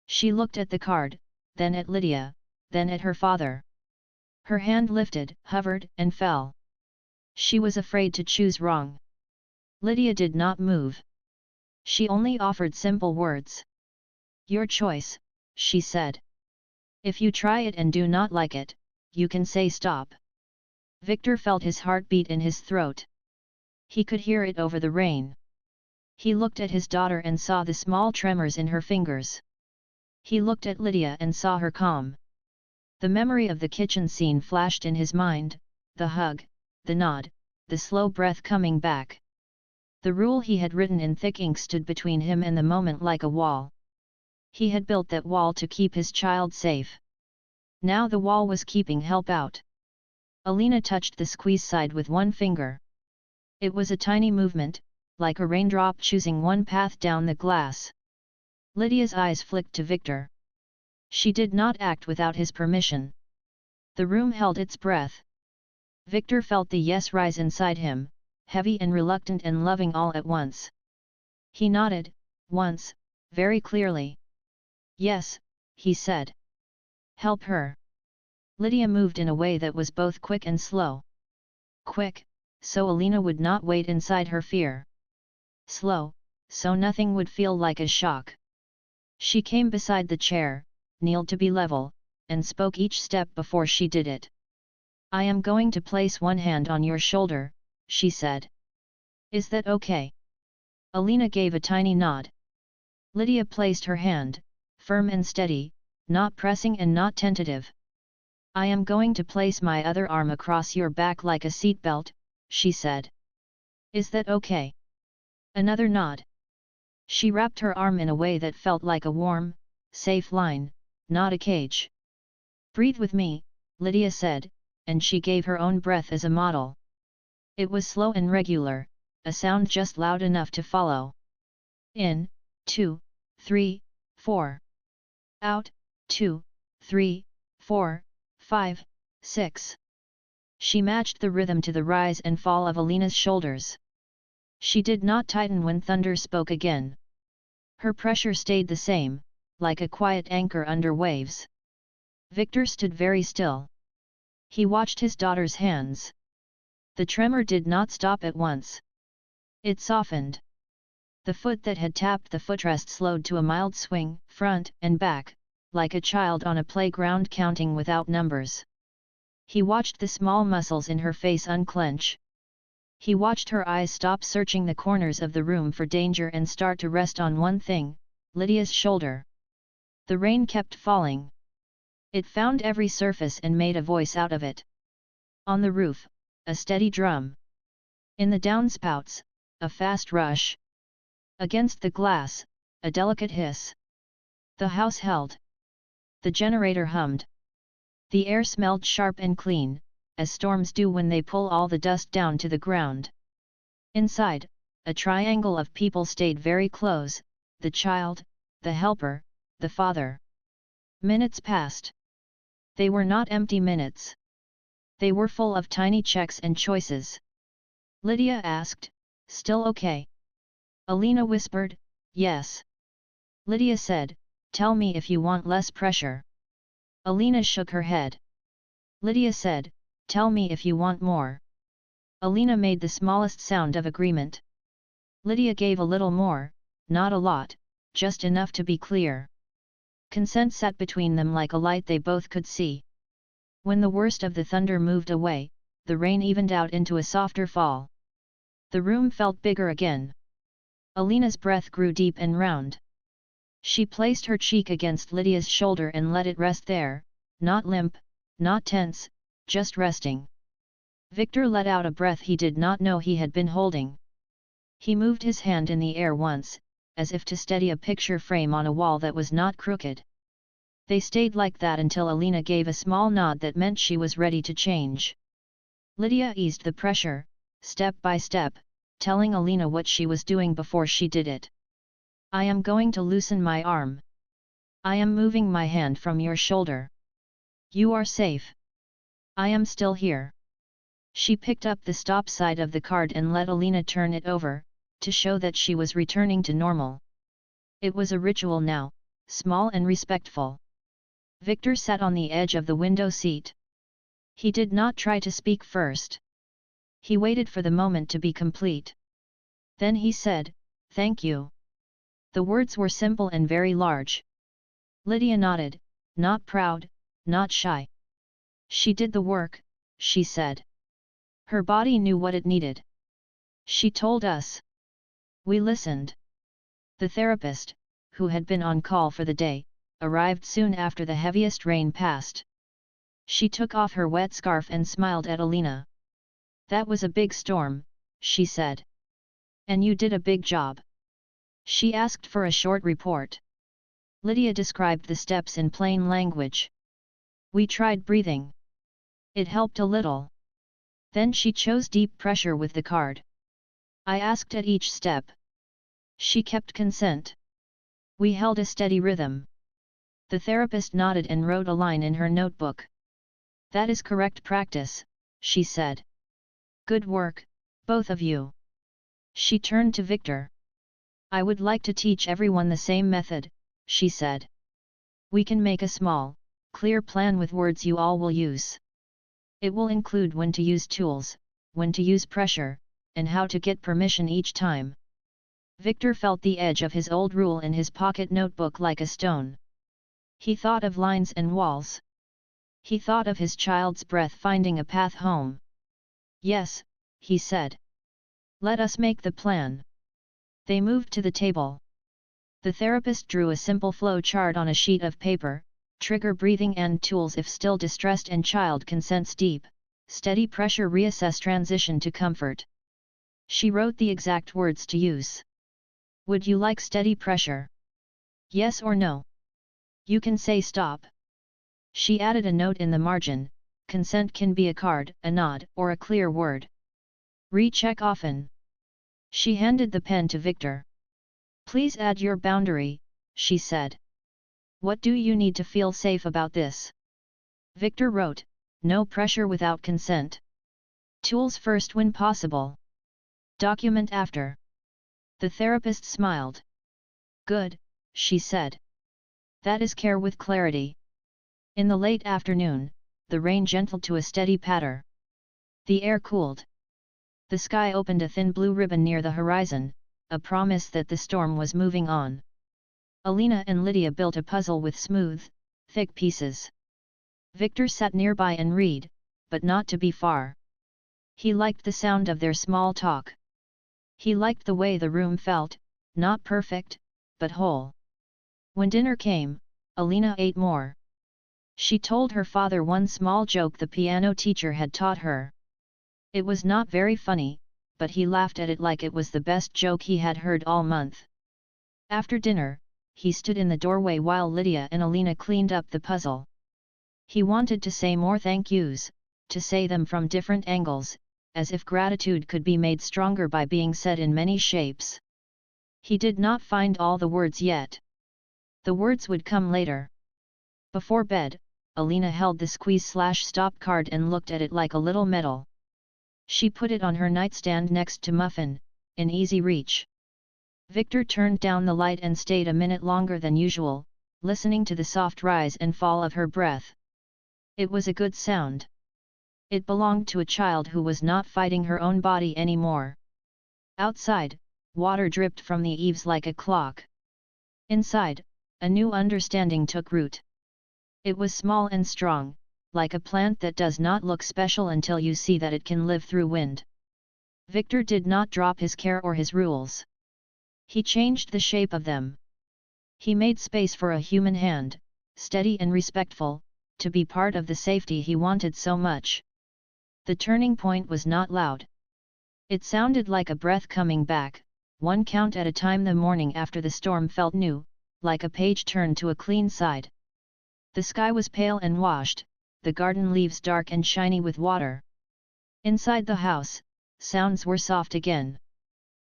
She looked at the card, then at Lydia, then at her father. Her hand lifted, hovered, and fell. She was afraid to choose wrong. Lydia did not move. She only offered simple words. "Your choice," she said. "If you try it and do not like it, you can say stop." Victor felt his heart beat in his throat. He could hear it over the rain. He looked at his daughter and saw the small tremors in her fingers. He looked at Lydia and saw her calm. The memory of the kitchen scene flashed in his mind, the hug, the nod, the slow breath coming back. The rule he had written in thick ink stood between him and the moment like a wall. He had built that wall to keep his child safe. Now the wall was keeping help out. Alina touched the squeeze side with one finger. It was a tiny movement, like a raindrop choosing one path down the glass. Lydia's eyes flicked to Victor. She did not act without his permission. The room held its breath. Victor felt the yes rise inside him, heavy and reluctant and loving all at once. He nodded, once, very clearly. "Yes," he said. "Help her." Lydia moved in a way that was both quick and slow. Quick, so Alina would not wait inside her fear. Slow, so nothing would feel like a shock. She came beside the chair, kneeled to be level, and spoke each step before she did it. "I am going to place one hand on your shoulder," she said. "Is that okay?" Alina gave a tiny nod. Lydia placed her hand, firm and steady, not pressing and not tentative. "I am going to place my other arm across your back like a seatbelt," she said. "Is that okay?" Another nod. She wrapped her arm in a way that felt like a warm, safe line, not a cage. "Breathe with me," Lydia said, and she gave her own breath as a model. It was slow and regular, a sound just loud enough to follow. In, 2, 3, 4. Out, 2, 3, 4, 5, 6. She matched the rhythm to the rise and fall of Alina's shoulders. She did not tighten when thunder spoke again. Her pressure stayed the same, like a quiet anchor under waves. Victor stood very still. He watched his daughter's hands. The tremor did not stop at once. It softened. The foot that had tapped the footrest slowed to a mild swing, front and back, like a child on a playground counting without numbers. He watched the small muscles in her face unclench. He watched her eyes stop searching the corners of the room for danger and start to rest on one thing, Lydia's shoulder. The rain kept falling. It found every surface and made a voice out of it. On the roof, a steady drum. In the downspouts, a fast rush. Against the glass, a delicate hiss. The house held. The generator hummed. The air smelled sharp and clean, as storms do when they pull all the dust down to the ground. Inside, a triangle of people stayed very close, the child, the helper, the father. Minutes passed. They were not empty minutes. They were full of tiny checks and choices. Lydia asked, "Still okay?" Alina whispered, "Yes." Lydia said, "Tell me if you want less pressure." Alina shook her head. Lydia said, "Tell me if you want more." Alina made the smallest sound of agreement. Lydia gave a little more, not a lot, just enough to be clear. Consent sat between them like a light they both could see. When the worst of the thunder moved away, the rain evened out into a softer fall. The room felt bigger again. Alina's breath grew deep and round. She placed her cheek against Lydia's shoulder and let it rest there, not limp, not tense, just resting. Victor let out a breath he did not know he had been holding. He moved his hand in the air once, as if to steady a picture frame on a wall that was not crooked. They stayed like that until Alina gave a small nod that meant she was ready to change. Lydia eased the pressure, step by step, telling Alina what she was doing before she did it. "I am going to loosen my arm. I am moving my hand from your shoulder. You are safe. I am still here." She picked up the stop side of the card and let Alina turn it over, to show that she was returning to normal. It was a ritual now, small and respectful. Victor sat on the edge of the window seat. He did not try to speak first. He waited for the moment to be complete. Then he said, "Thank you." The words were simple and very large. Lydia nodded, not proud, not shy. She did the work, she said. Her body knew what it needed. She told us. We listened. The therapist, who had been on call for the day, arrived soon after the heaviest rain passed. She took off her wet scarf and smiled at Alina. "That was a big storm," she said. "And you did a big job." She asked for a short report. Lydia described the steps in plain language. "We tried breathing. It helped a little." Then she chose deep pressure with the card. "I asked at each step." She kept consent. "We held a steady rhythm." The therapist nodded and wrote a line in her notebook. "That is correct practice," she said. "Good work, both of you." She turned to Victor. "I would like to teach everyone the same method," she said. "We can make a small, clear plan with words you all will use. It will include when to use tools, when to use pressure, and how to get permission each time." Victor felt the edge of his old rule in his pocket notebook like a stone. He thought of lines and walls. He thought of his child's breath finding a path home. "Yes," he said. "Let us make the plan." They moved to the table. The therapist drew a simple flow chart on a sheet of paper, trigger breathing and tools if still distressed and child consents deep, steady pressure reassess transition to comfort. She wrote the exact words to use. "Would you like steady pressure? Yes or no? You can say stop." She added a note in the margin, "Consent can be a card, a nod, or a clear word. Recheck often." She handed the pen to Victor. "Please add your boundary," she said. "What do you need to feel safe about this?" Victor wrote, "No pressure without consent. Tools first when possible. Document after." The therapist smiled. "Good," she said. "That is care with clarity." In the late afternoon, the rain gentled to a steady patter. The air cooled. The sky opened a thin blue ribbon near the horizon, a promise that the storm was moving on. Alina and Lydia built a puzzle with smooth, thick pieces. Victor sat nearby and read, but not to be far. He liked the sound of their small talk. He liked the way the room felt, not perfect, but whole. When dinner came, Alina ate more. She told her father one small joke the piano teacher had taught her. It was not very funny, but he laughed at it like it was the best joke he had heard all month. After dinner, he stood in the doorway while Lydia and Alina cleaned up the puzzle. He wanted to say more thank yous, to say them from different angles, as if gratitude could be made stronger by being said in many shapes. He did not find all the words yet. The words would come later. Before bed, Alina held the squeeze/stop card and looked at it like a little medal. She put it on her nightstand next to Muffin, in easy reach. Victor turned down the light and stayed a minute longer than usual, listening to the soft rise and fall of her breath. It was a good sound. It belonged to a child who was not fighting her own body anymore. Outside, water dripped from the eaves like a clock. Inside, a new understanding took root. It was small and strong, like a plant that does not look special until you see that it can live through wind. Victor did not drop his care or his rules. He changed the shape of them. He made space for a human hand, steady and respectful, to be part of the safety he wanted so much. The turning point was not loud. It sounded like a breath coming back, one count at a time. The morning after the storm felt new, like a page turned to a clean side. The sky was pale and washed, the garden leaves dark and shiny with water. Inside the house, sounds were soft again.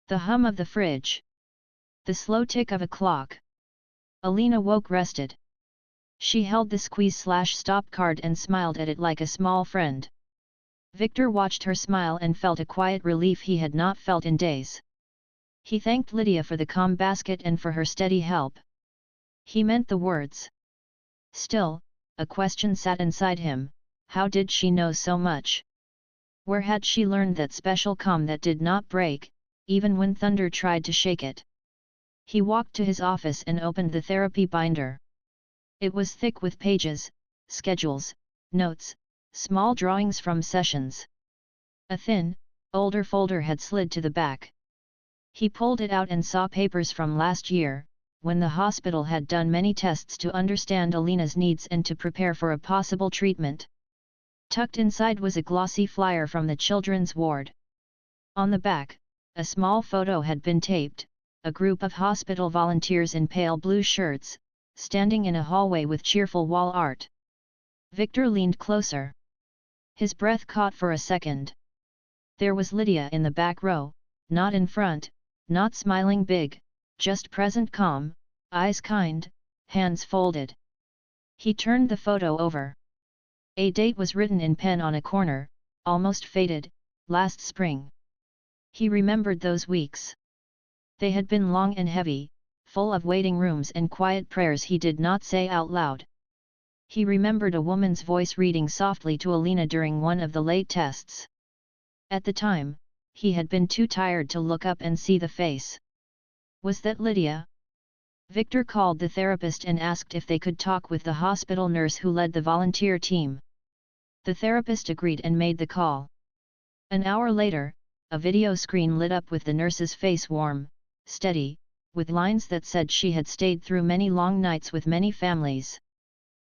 The hum of the fridge. The slow tick of a clock. Alina woke rested. She held the squeeze/stop card and smiled at it like a small friend. Victor watched her smile and felt a quiet relief he had not felt in days. He thanked Lydia for the calm basket and for her steady help. He meant the words. Still, a question sat inside him: how did she know so much? Where had she learned that special calm that did not break, even when thunder tried to shake it? He walked to his office and opened the therapy binder. It was thick with pages, schedules, notes, small drawings from sessions. A thin, older folder had slid to the back. He pulled it out and saw papers from last year, when the hospital had done many tests to understand Alina's needs and to prepare for a possible treatment. Tucked inside was a glossy flyer from the children's ward. On the back, a small photo had been taped, a group of hospital volunteers in pale blue shirts, standing in a hallway with cheerful wall art. Victor leaned closer. His breath caught for a second. There was Lydia in the back row, not in front, not smiling big, just present, calm, eyes kind, hands folded. He turned the photo over. A date was written in pen on a corner, almost faded, last spring. He remembered those weeks. They had been long and heavy, full of waiting rooms and quiet prayers he did not say out loud. He remembered a woman's voice reading softly to Alina during one of the late tests. At the time, he had been too tired to look up and see the face. Was that Lydia? Victor called the therapist and asked if they could talk with the hospital nurse who led the volunteer team. The therapist agreed and made the call. An hour later, a video screen lit up with the nurse's face, warm, steady, with lines that said she had stayed through many long nights with many families.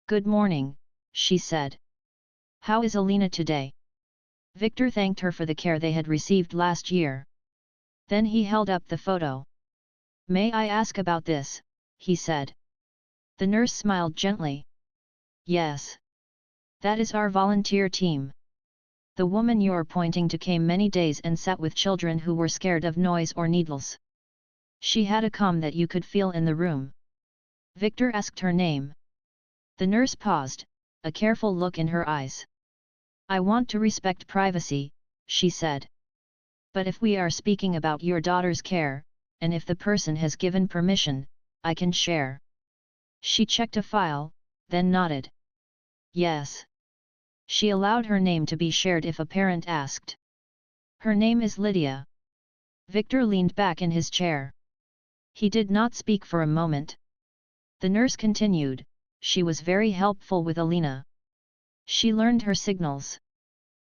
"Good morning," she said. "How is Alina today?" Victor thanked her for the care they had received last year. Then he held up the photo. "May I ask about this?" he said. The nurse smiled gently. "Yes. That is our volunteer team. The woman you're pointing to came many days and sat with children who were scared of noise or needles. She had a calm that you could feel in the room." Victor asked her name. The nurse paused, a careful look in her eyes. "I want to respect privacy," she said. "But if we are speaking about your daughter's care, and if the person has given permission, I can share." She checked a file, then nodded. "Yes." She allowed her name to be shared if a parent asked. "Her name is Lydia." Victor leaned back in his chair. He did not speak for a moment. The nurse continued, "She was very helpful with Alina. She learned her signals.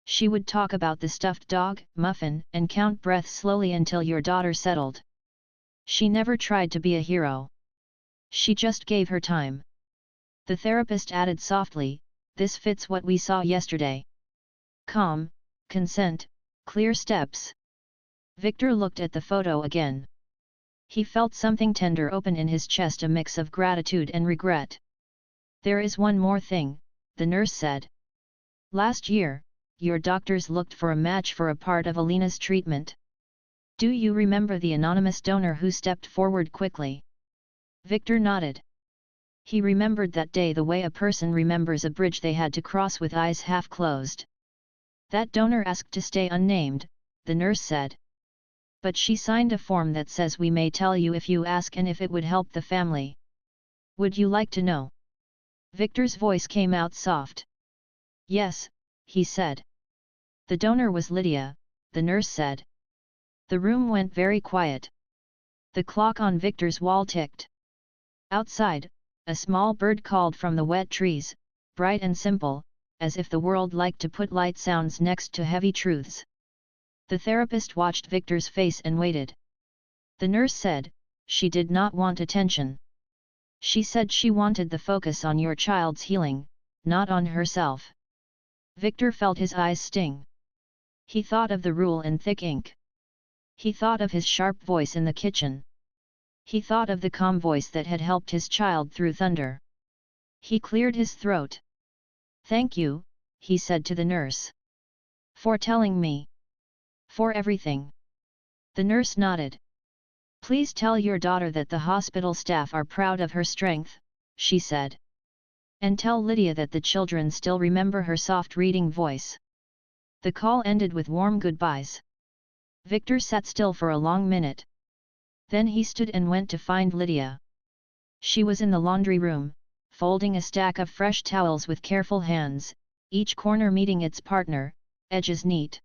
She would talk about the stuffed dog, Muffin, and count breaths slowly until your daughter settled. She never tried to be a hero. She just gave her time." The therapist added softly, "This fits what we saw yesterday. Calm, consent, clear steps." Victor looked at the photo again. He felt something tender open in his chest, a mix of gratitude and regret. "There is one more thing," the nurse said. "Last year, your doctors looked for a match for a part of Alina's treatment. Do you remember the anonymous donor who stepped forward quickly?" Victor nodded. He remembered that day the way a person remembers a bridge they had to cross with eyes half closed. "That donor asked to stay unnamed," the nurse said. "But she signed a form that says we may tell you if you ask and if it would help the family. Would you like to know?" Victor's voice came out soft. "Yes," he said. "The donor was Lydia," the nurse said. The room went very quiet. The clock on Victor's wall ticked. Outside, a small bird called from the wet trees, bright and simple, as if the world liked to put light sounds next to heavy truths. The therapist watched Victor's face and waited. The nurse said, "She did not want attention. She said she wanted the focus on your child's healing, not on herself." Victor felt his eyes sting. He thought of the rule in thick ink. He thought of his sharp voice in the kitchen. He thought of the calm voice that had helped his child through thunder. He cleared his throat. "Thank you," he said to the nurse. "For telling me. For everything." The nurse nodded. "Please tell your daughter that the hospital staff are proud of her strength," she said. "And tell Lydia that the children still remember her soft reading voice." The call ended with warm goodbyes. Victor sat still for a long minute. Then he stood and went to find Lydia. She was in the laundry room, folding a stack of fresh towels with careful hands, each corner meeting its partner, edges neat.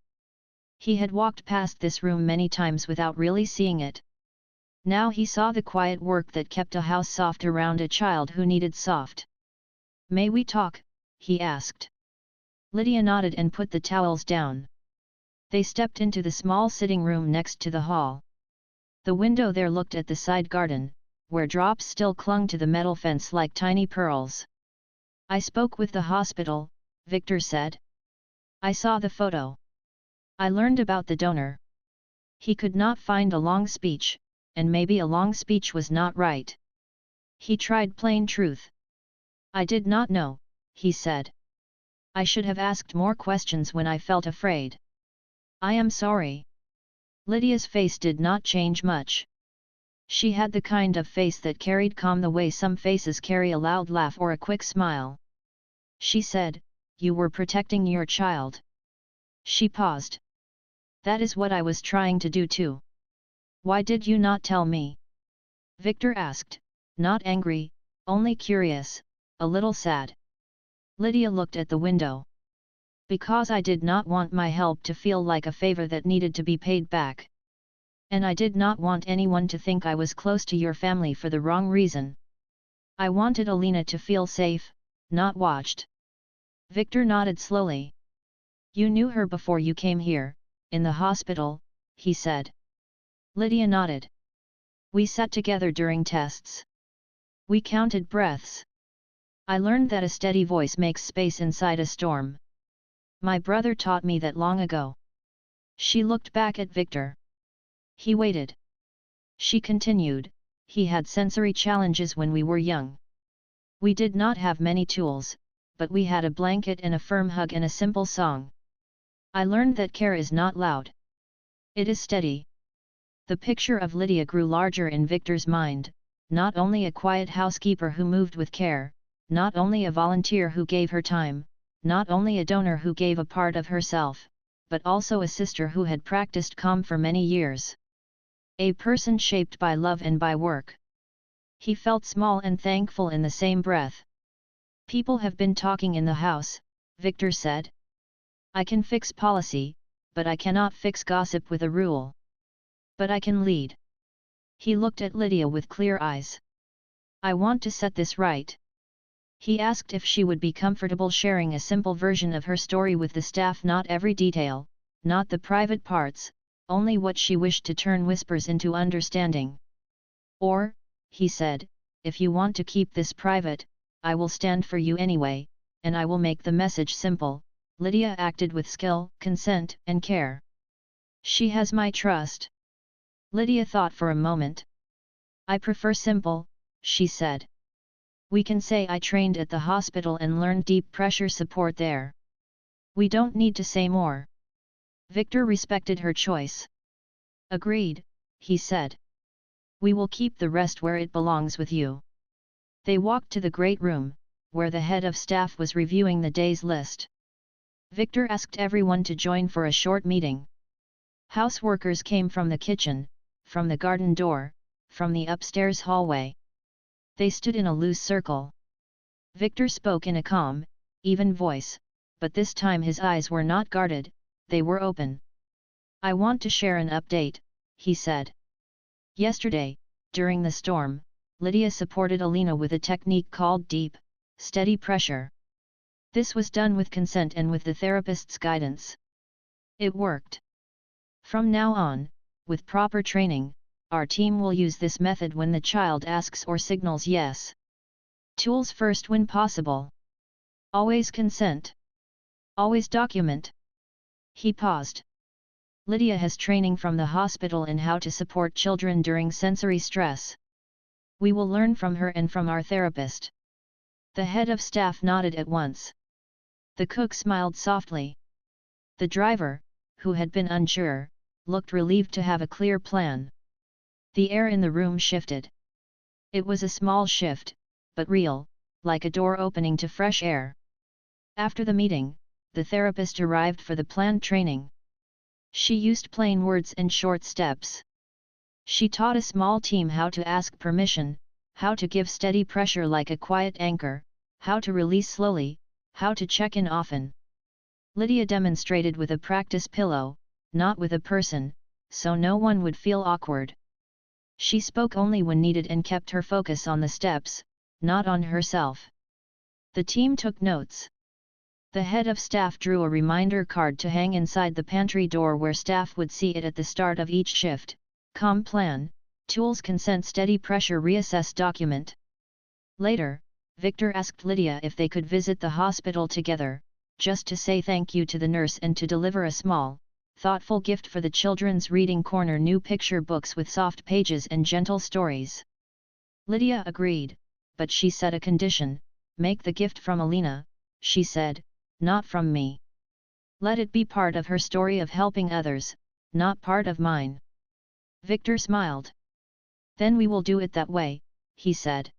He had walked past this room many times without really seeing it. Now he saw the quiet work that kept a house soft around a child who needed soft. "May we talk?" he asked. Lydia nodded and put the towels down. They stepped into the small sitting room next to the hall. The window there looked at the side garden, where drops still clung to the metal fence like tiny pearls. "I spoke with the hospital," Victor said. "I saw the photo. I learned about the donor." He could not find a long speech, and maybe a long speech was not right. He tried plain truth. "I did not know," he said. "I should have asked more questions when I felt afraid. I am sorry." Lydia's face did not change much. She had the kind of face that carried calm the way some faces carry a loud laugh or a quick smile. She said, "You were protecting your child." She paused. "That is what I was trying to do too." "Why did you not tell me?" Victor asked, not angry, only curious, a little sad. Lydia looked at the window. "Because I did not want my help to feel like a favor that needed to be paid back. And I did not want anyone to think I was close to your family for the wrong reason. I wanted Alina to feel safe, not watched." Victor nodded slowly. "You knew her before you came here, in the hospital," he said. Lydia nodded. "We sat together during tests. We counted breaths. I learned that a steady voice makes space inside a storm. My brother taught me that long ago." She looked back at Victor. He waited. She continued, "He had sensory challenges when we were young. We did not have many tools, but we had a blanket and a firm hug and a simple song. I learned that care is not loud. It is steady." The picture of Lydia grew larger in Victor's mind, not only a quiet housekeeper who moved with care, not only a volunteer who gave her time, not only a donor who gave a part of herself, but also a sister who had practiced calm for many years. A person shaped by love and by work. He felt small and thankful in the same breath. "People have been talking in the house," Victor said. "I can fix policy, but I cannot fix gossip with a rule. But I can lead." He looked at Lydia with clear eyes. "I want to set this right." He asked if she would be comfortable sharing a simple version of her story with the staff, not every detail, not the private parts, only what she wished to turn whispers into understanding. "Or," he said, "if you want to keep this private, I will stand for you anyway, and I will make the message simple. Lydia acted with skill, consent, and care. She has my trust. Lydia thought for a moment. I prefer simple, she said. We can say I trained at the hospital and learned deep pressure support there. We don't need to say more. Victor respected her choice. Agreed, he said. We will keep the rest where it belongs with you. They walked to the great room, where the head of staff was reviewing the day's list. Victor asked everyone to join for a short meeting. Houseworkers came from the kitchen, from the garden door, from the upstairs hallway. They stood in a loose circle. Victor spoke in a calm, even voice, but this time his eyes were not guarded, they were open. I want to share an update, he said. Yesterday, during the storm, Lydia supported Alina with a technique called deep, steady pressure. This was done with consent and with the therapist's guidance. It worked. From now on, with proper training, our team will use this method when the child asks or signals yes. Tools first when possible. Always consent. Always document. He paused. Lydia has training from the hospital in how to support children during sensory stress. We will learn from her and from our therapist. The head of staff nodded at once. The cook smiled softly. The driver, who had been unsure, looked relieved to have a clear plan. The air in the room shifted. It was a small shift, but real, like a door opening to fresh air. After the meeting, the therapist arrived for the planned training. She used plain words and short steps. She taught a small team how to ask permission, how to give steady pressure like a quiet anchor, how to release slowly, how to check in often. Lydia demonstrated with a practice pillow, not with a person, so no one would feel awkward. She spoke only when needed and kept her focus on the steps, not on herself. The team took notes. The head of staff drew a reminder card to hang inside the pantry door where staff would see it at the start of each shift. Com plan, tools consent steady pressure reassess document. Later, Victor asked Lydia if they could visit the hospital together, just to say thank you to the nurse and to deliver a small, thoughtful gift for the children's reading corner, new picture books with soft pages and gentle stories. Lydia agreed, but she set a condition, make the gift from Alina, she said, not from me. Let it be part of her story of helping others, not part of mine. Victor smiled. Then we will do it that way, he said.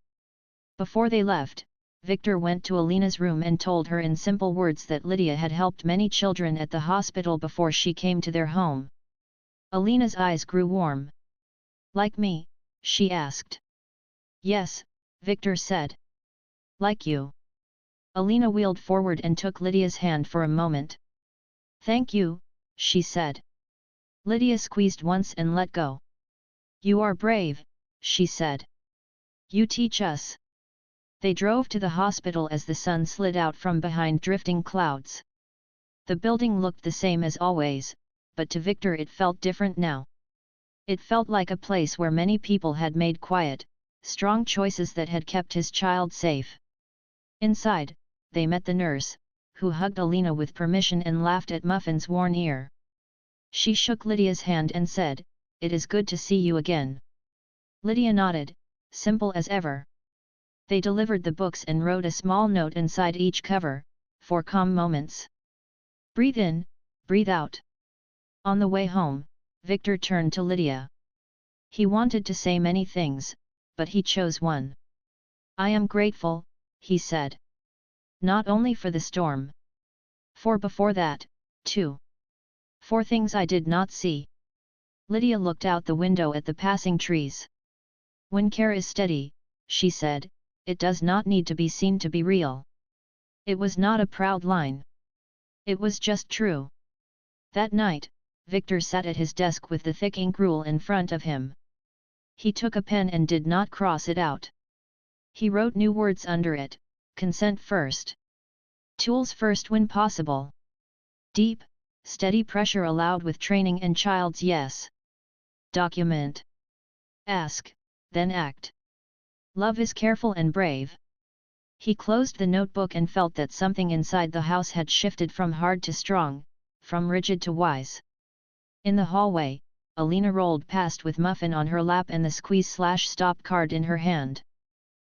Before they left, Victor went to Alina's room and told her in simple words that Lydia had helped many children at the hospital before she came to their home. Alina's eyes grew warm. Like me? She asked. Yes, Victor said. Like you. Alina wheeled forward and took Lydia's hand for a moment. Thank you, she said. Lydia squeezed once and let go. You are brave, she said. You teach us. They drove to the hospital as the sun slid out from behind drifting clouds. The building looked the same as always, but to Victor it felt different now. It felt like a place where many people had made quiet, strong choices that had kept his child safe. Inside, they met the nurse, who hugged Alina with permission and laughed at Muffin's worn ear. She shook Lydia's hand and said, "It is good to see you again." Lydia nodded, simple as ever. They delivered the books and wrote a small note inside each cover, for calm moments. Breathe in, breathe out. On the way home, Victor turned to Lydia. He wanted to say many things, but he chose one. I am grateful, he said. Not only for the storm. For before that, too. For things I did not see. Lydia looked out the window at the passing trees. When care is steady, she said, it does not need to be seen to be real. It was not a proud line. It was just true. That night, Victor sat at his desk with the thick ink rule in front of him. He took a pen and did not cross it out. He wrote new words under it, consent first. Tools first when possible. Deep, steady pressure allowed with training and child's yes. Document. Ask, then act. Love is careful and brave. He closed the notebook and felt that something inside the house had shifted from hard to strong, from rigid to wise. In the hallway, Alina rolled past with muffin on her lap and the squeeze/stop card in her hand.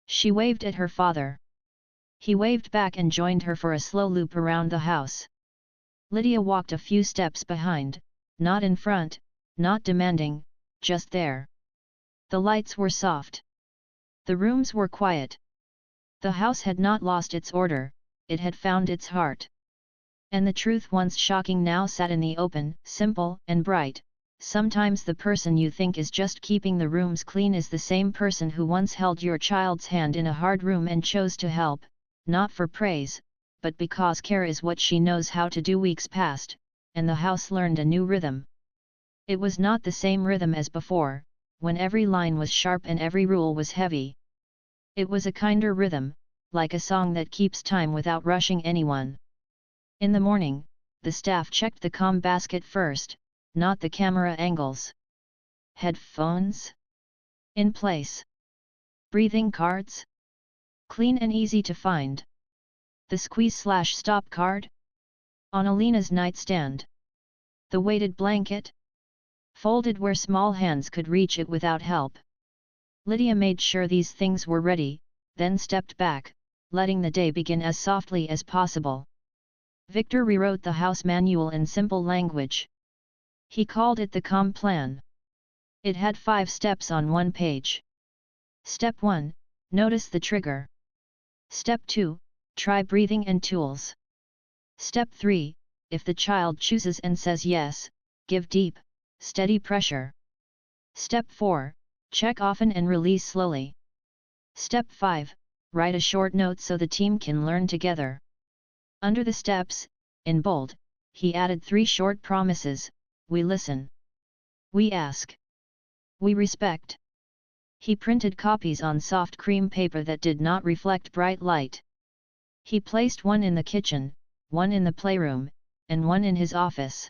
She waved at her father. He waved back and joined her for a slow loop around the house. Lydia walked a few steps behind, not in front, not demanding, just there. The lights were soft. The rooms were quiet. The house had not lost its order, it had found its heart. And the truth once shocking now sat in the open, simple and bright. Sometimes the person you think is just keeping the rooms clean is the same person who once held your child's hand in a hard room and chose to help, not for praise, but because care is what she knows how to do. Weeks passed, and the house learned a new rhythm. It was not the same rhythm as before, when every line was sharp and every rule was heavy. It was a kinder rhythm, like a song that keeps time without rushing anyone. In the morning, the staff checked the comm basket first, not the camera angles. Headphones? In place. Breathing cards? Clean and easy to find. The squeeze/stop card? On Alina's nightstand. The weighted blanket? Folded where small hands could reach it without help. Lydia made sure these things were ready, then stepped back, letting the day begin as softly as possible. Victor rewrote the house manual in simple language. He called it the comm plan. It had 5 steps on one page. Step 1, notice the trigger. Step 2, try breathing and tools. Step 3, if the child chooses and says yes, give deep, steady pressure. Step 4, check often and release slowly. Step 5, write a short note so the team can learn together. Under the steps, in bold, he added 3 short promises: we listen. We ask. We respect. He printed copies on soft cream paper that did not reflect bright light. He placed one in the kitchen, one in the playroom, and one in his office.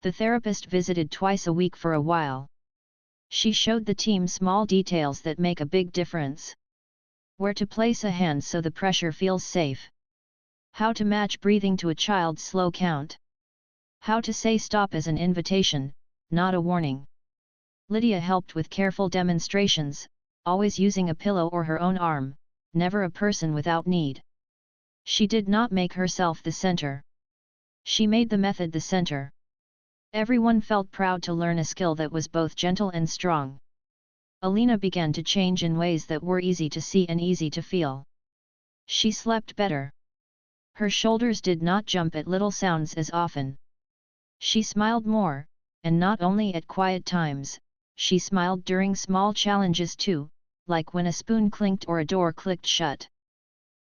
The therapist visited twice a week for a while. She showed the team small details that make a big difference. Where to place a hand so the pressure feels safe. How to match breathing to a child's slow count. How to say stop as an invitation, not a warning. Lydia helped with careful demonstrations, always using a pillow or her own arm, never a person without need. She did not make herself the center. She made the method the center. Everyone felt proud to learn a skill that was both gentle and strong. Alina began to change in ways that were easy to see and easy to feel. She slept better. Her shoulders did not jump at little sounds as often. She smiled more, and not only at quiet times, she smiled during small challenges too, like when a spoon clinked or a door clicked shut.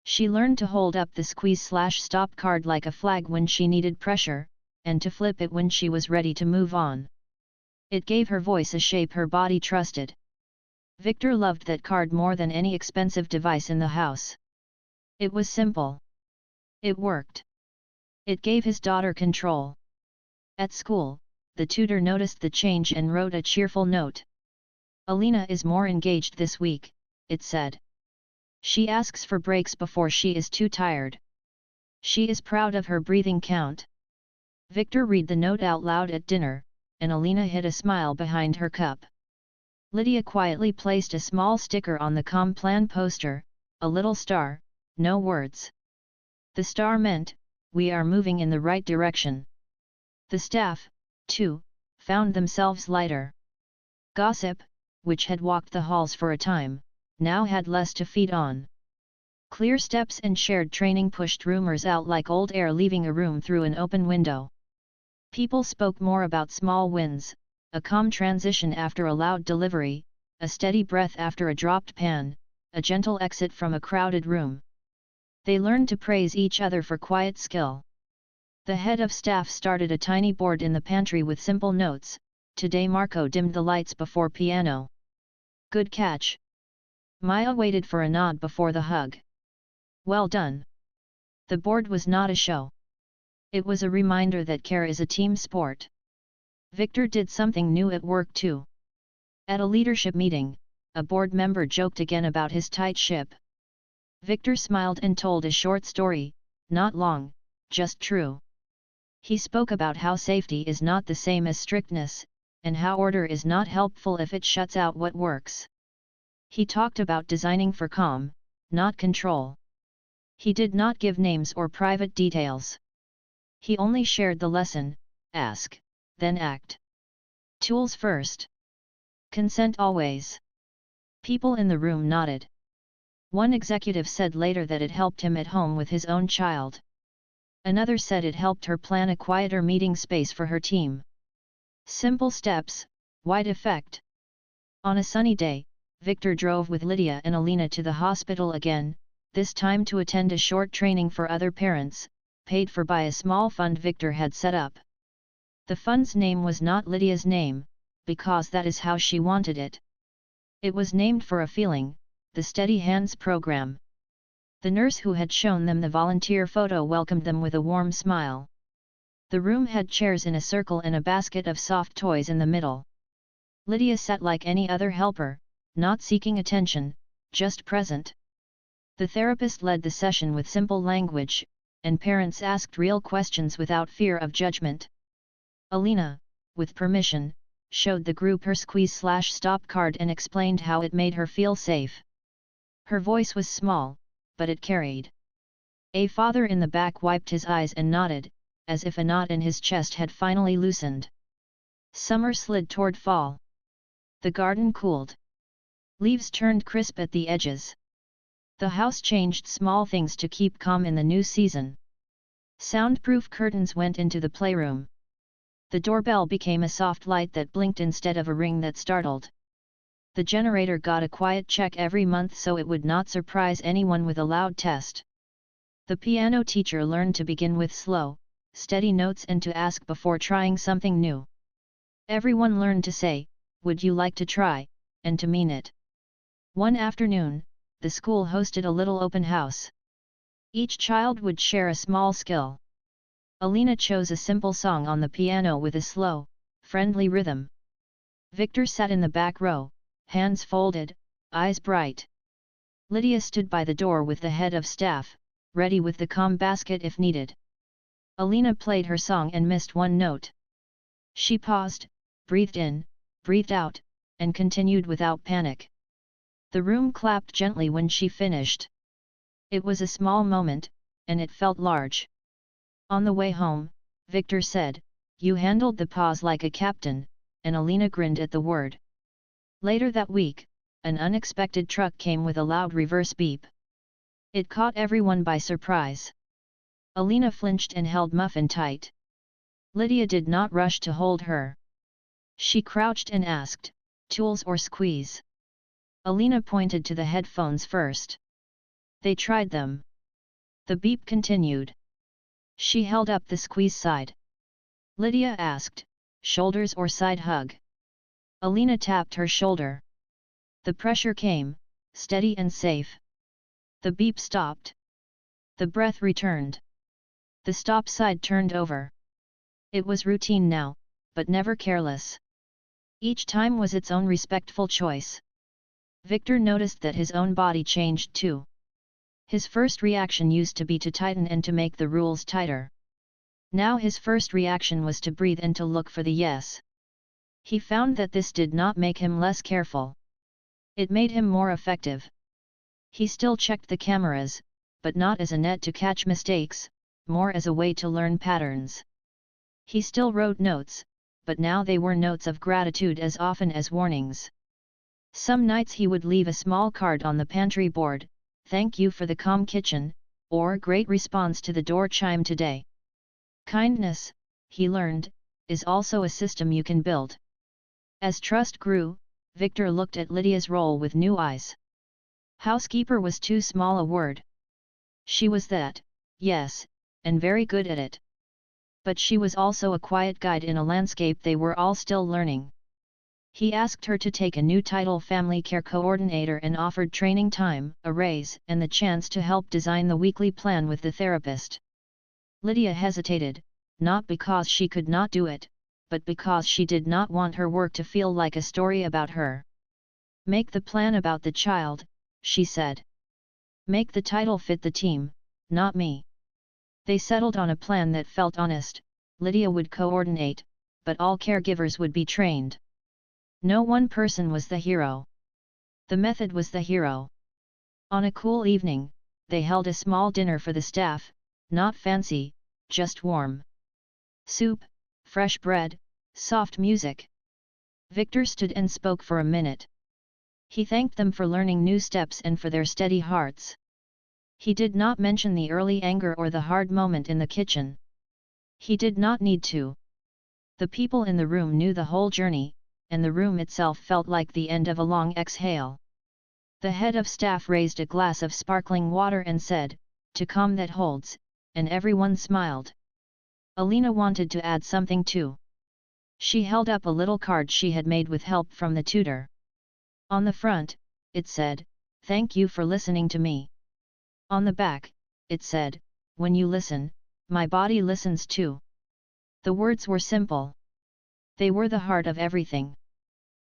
She learned to hold up the squeeze/stop card like a flag when she needed pressure, and to flip it when she was ready to move on. It gave her voice a shape her body trusted. Victor loved that card more than any expensive device in the house. It was simple. It worked. It gave his daughter control. At school, the tutor noticed the change and wrote a cheerful note. Alina is more engaged this week, it said. She asks for breaks before she is too tired. She is proud of her breathing count. Victor read the note out loud at dinner, and Alina hid a smile behind her cup. Lydia quietly placed a small sticker on the comm plan poster, a little star, no words. The star meant, we are moving in the right direction. The staff, too, found themselves lighter. Gossip, which had walked the halls for a time, now had less to feed on. Clear steps and shared training pushed rumors out like old air leaving a room through an open window. People spoke more about small wins, a calm transition after a loud delivery, a steady breath after a dropped pan, a gentle exit from a crowded room. They learned to praise each other for quiet skill. The head of staff started a tiny board in the pantry with simple notes. Today Marco dimmed the lights before piano. Good catch. Maya waited for a nod before the hug. Well done. The board was not a show. It was a reminder that care is a team sport. Victor did something new at work too. At a leadership meeting, a board member joked again about his tight ship. Victor smiled and told a short story, not long, just true. He spoke about how safety is not the same as strictness, and how order is not helpful if it shuts out what works. He talked about designing for calm, not control. He did not give names or private details. He only shared the lesson: ask, then act. Tools first. Consent always. People in the room nodded. One executive said later that it helped him at home with his own child. Another said it helped her plan a quieter meeting space for her team. Simple steps, wide effect. On a sunny day, Victor drove with Lydia and Alina to the hospital again, this time to attend a short training for other parents, paid for by a small fund Victor had set up. The fund's name was not Lydia's name, because that is how she wanted it. It was named for a feeling, the Steady Hands program. The nurse who had shown them the volunteer photo welcomed them with a warm smile. The room had chairs in a circle and a basket of soft toys in the middle. Lydia sat like any other helper, not seeking attention, just present. The therapist led the session with simple language, and parents asked real questions without fear of judgment. Alina, with permission, showed the group her squeeze/stop card and explained how it made her feel safe. Her voice was small, but it carried. A father in the back wiped his eyes and nodded, as if a knot in his chest had finally loosened. Summer slid toward fall. The garden cooled. Leaves turned crisp at the edges. The house changed small things to keep calm in the new season. Soundproof curtains went into the playroom. The doorbell became a soft light that blinked instead of a ring that startled. The generator got a quiet check every month so it would not surprise anyone with a loud test. The piano teacher learned to begin with slow, steady notes and to ask before trying something new. Everyone learned to say, "Would you like to try?" and to mean it. One afternoon, the school hosted a little open house. Each child would share a small skill. Alina chose a simple song on the piano with a slow, friendly rhythm. Victor sat in the back row, hands folded, eyes bright. Lydia stood by the door with the head of staff, ready with the comm basket if needed. Alina played her song and missed one note. She paused, breathed in, breathed out, and continued without panic. The room clapped gently when she finished. It was a small moment, and it felt large. On the way home, Victor said, "You handled the pause like a captain," and Alina grinned at the word. Later that week, an unexpected truck came with a loud reverse beep. It caught everyone by surprise. Alina flinched and held Muffin tight. Lydia did not rush to hold her. She crouched and asked, "Tools or squeeze?" Alina pointed to the headphones first. They tried them. The beep continued. She held up the squeeze side. Lydia asked, "Shoulders or side hug?" Alina tapped her shoulder. The pressure came, steady and safe. The beep stopped. The breath returned. The stop side turned over. It was routine now, but never careless. Each time was its own respectful choice. Victor noticed that his own body changed too. His first reaction used to be to tighten and to make the rules tighter. Now his first reaction was to breathe and to look for the yes. He found that this did not make him less careful. It made him more effective. He still checked the cameras, but not as a net to catch mistakes, more as a way to learn patterns. He still wrote notes, but now they were notes of gratitude as often as warnings. Some nights he would leave a small card on the pantry board, "Thank you for the calm kitchen," or "Great response to the door chime today." Kindness, he learned, is also a system you can build. As trust grew, Victor looked at Lydia's role with new eyes. Housekeeper was too small a word. She was that, yes, and very good at it. But she was also a quiet guide in a landscape they were all still learning. He asked her to take a new title, Family Care Coordinator, and offered training time, a raise, and the chance to help design the weekly plan with the therapist. Lydia hesitated, not because she could not do it, but because she did not want her work to feel like a story about her. "Make the plan about the child," she said. Make the title fit the team, not me. They settled on a plan that felt honest. Lydia would coordinate, but all caregivers would be trained. No one person was the hero. The method was the hero. On a cool evening, they held a small dinner for the staff, not fancy, just warm. Soup, fresh bread, soft music. Victor stood and spoke for a minute. He thanked them for learning new steps and for their steady hearts. He did not mention the early anger or the hard moment in the kitchen. He did not need to. The people in the room knew the whole journey, and the room itself felt like the end of a long exhale. The head of staff raised a glass of sparkling water and said, "To calm that holds," and everyone smiled. Alina wanted to add something too. She held up a little card she had made with help from the tutor. On the front, it said, "Thank you for listening to me." On the back, it said, "When you listen, my body listens too." The words were simple. They were the heart of everything.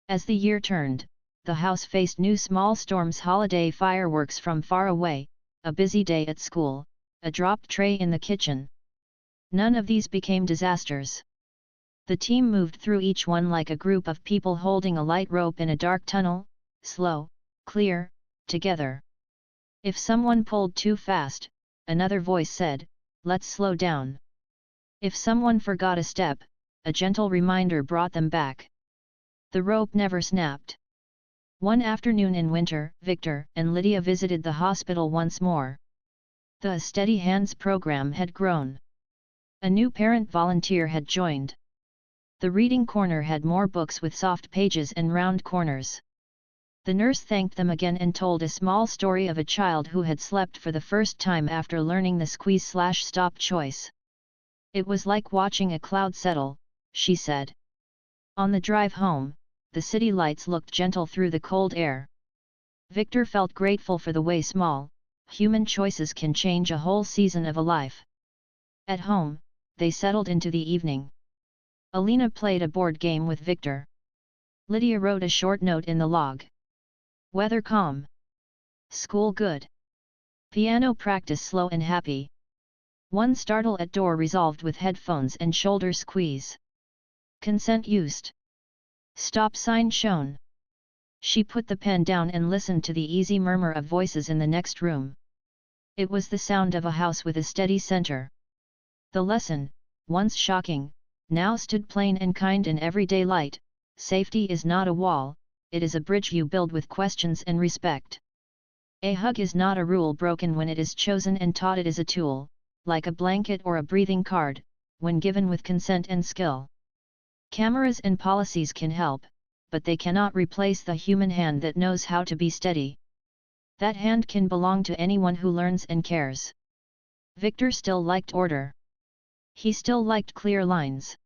As the year turned, the house faced new small storms: holiday fireworks from far away, a busy day at school, a dropped tray in the kitchen. None of these became disasters. The team moved through each one like a group of people holding a light rope in a dark tunnel, slow, clear, together. If someone pulled too fast, another voice said, "Let's slow down." If someone forgot a step, a gentle reminder brought them back. The rope never snapped. One afternoon in winter, Victor and Lydia visited the hospital once more. The Steady Hands program had grown. A new parent volunteer had joined. The reading corner had more books with soft pages and round corners. The nurse thanked them again and told a small story of a child who had slept for the first time after learning the squeeze/stop choice. "It was like watching a cloud settle," she said. On the drive home, the city lights looked gentle through the cold air. Victor felt grateful for the way small, human choices can change a whole season of a life. At home, they settled into the evening. Alina played a board game with Victor. Lydia wrote a short note in the log. Weather calm. School good. Piano practice slow and happy. One startle at door resolved with headphones and shoulder squeeze. Consent used. Stop sign shown. She put the pen down and listened to the easy murmur of voices in the next room. It was the sound of a house with a steady center. The lesson, once shocking, now stood plain and kind in everyday light: safety is not a wall, it is a bridge you build with questions and respect. A hug is not a rule broken when it is chosen and taught. It is a tool, like a blanket or a breathing card, when given with consent and skill. Cameras and policies can help, but they cannot replace the human hand that knows how to be steady. That hand can belong to anyone who learns and cares. Victor still liked order. He still liked clear lines.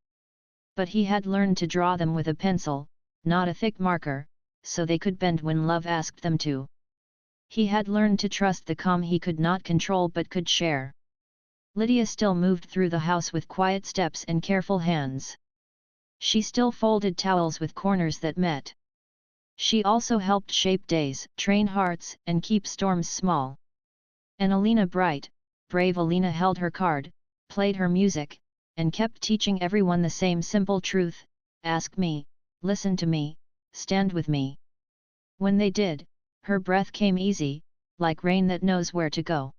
But he had learned to draw them with a pencil, not a thick marker, so they could bend when love asked them to. He had learned to trust the calm he could not control but could share. Lydia still moved through the house with quiet steps and careful hands. She still folded towels with corners that met. She also helped shape days, train hearts, and keep storms small. And Alina, bright, brave Alina, held her card, played her music, and kept teaching everyone the same simple truth: ask me, listen to me, stand with me. When they did, her breath came easy, like rain that knows where to go.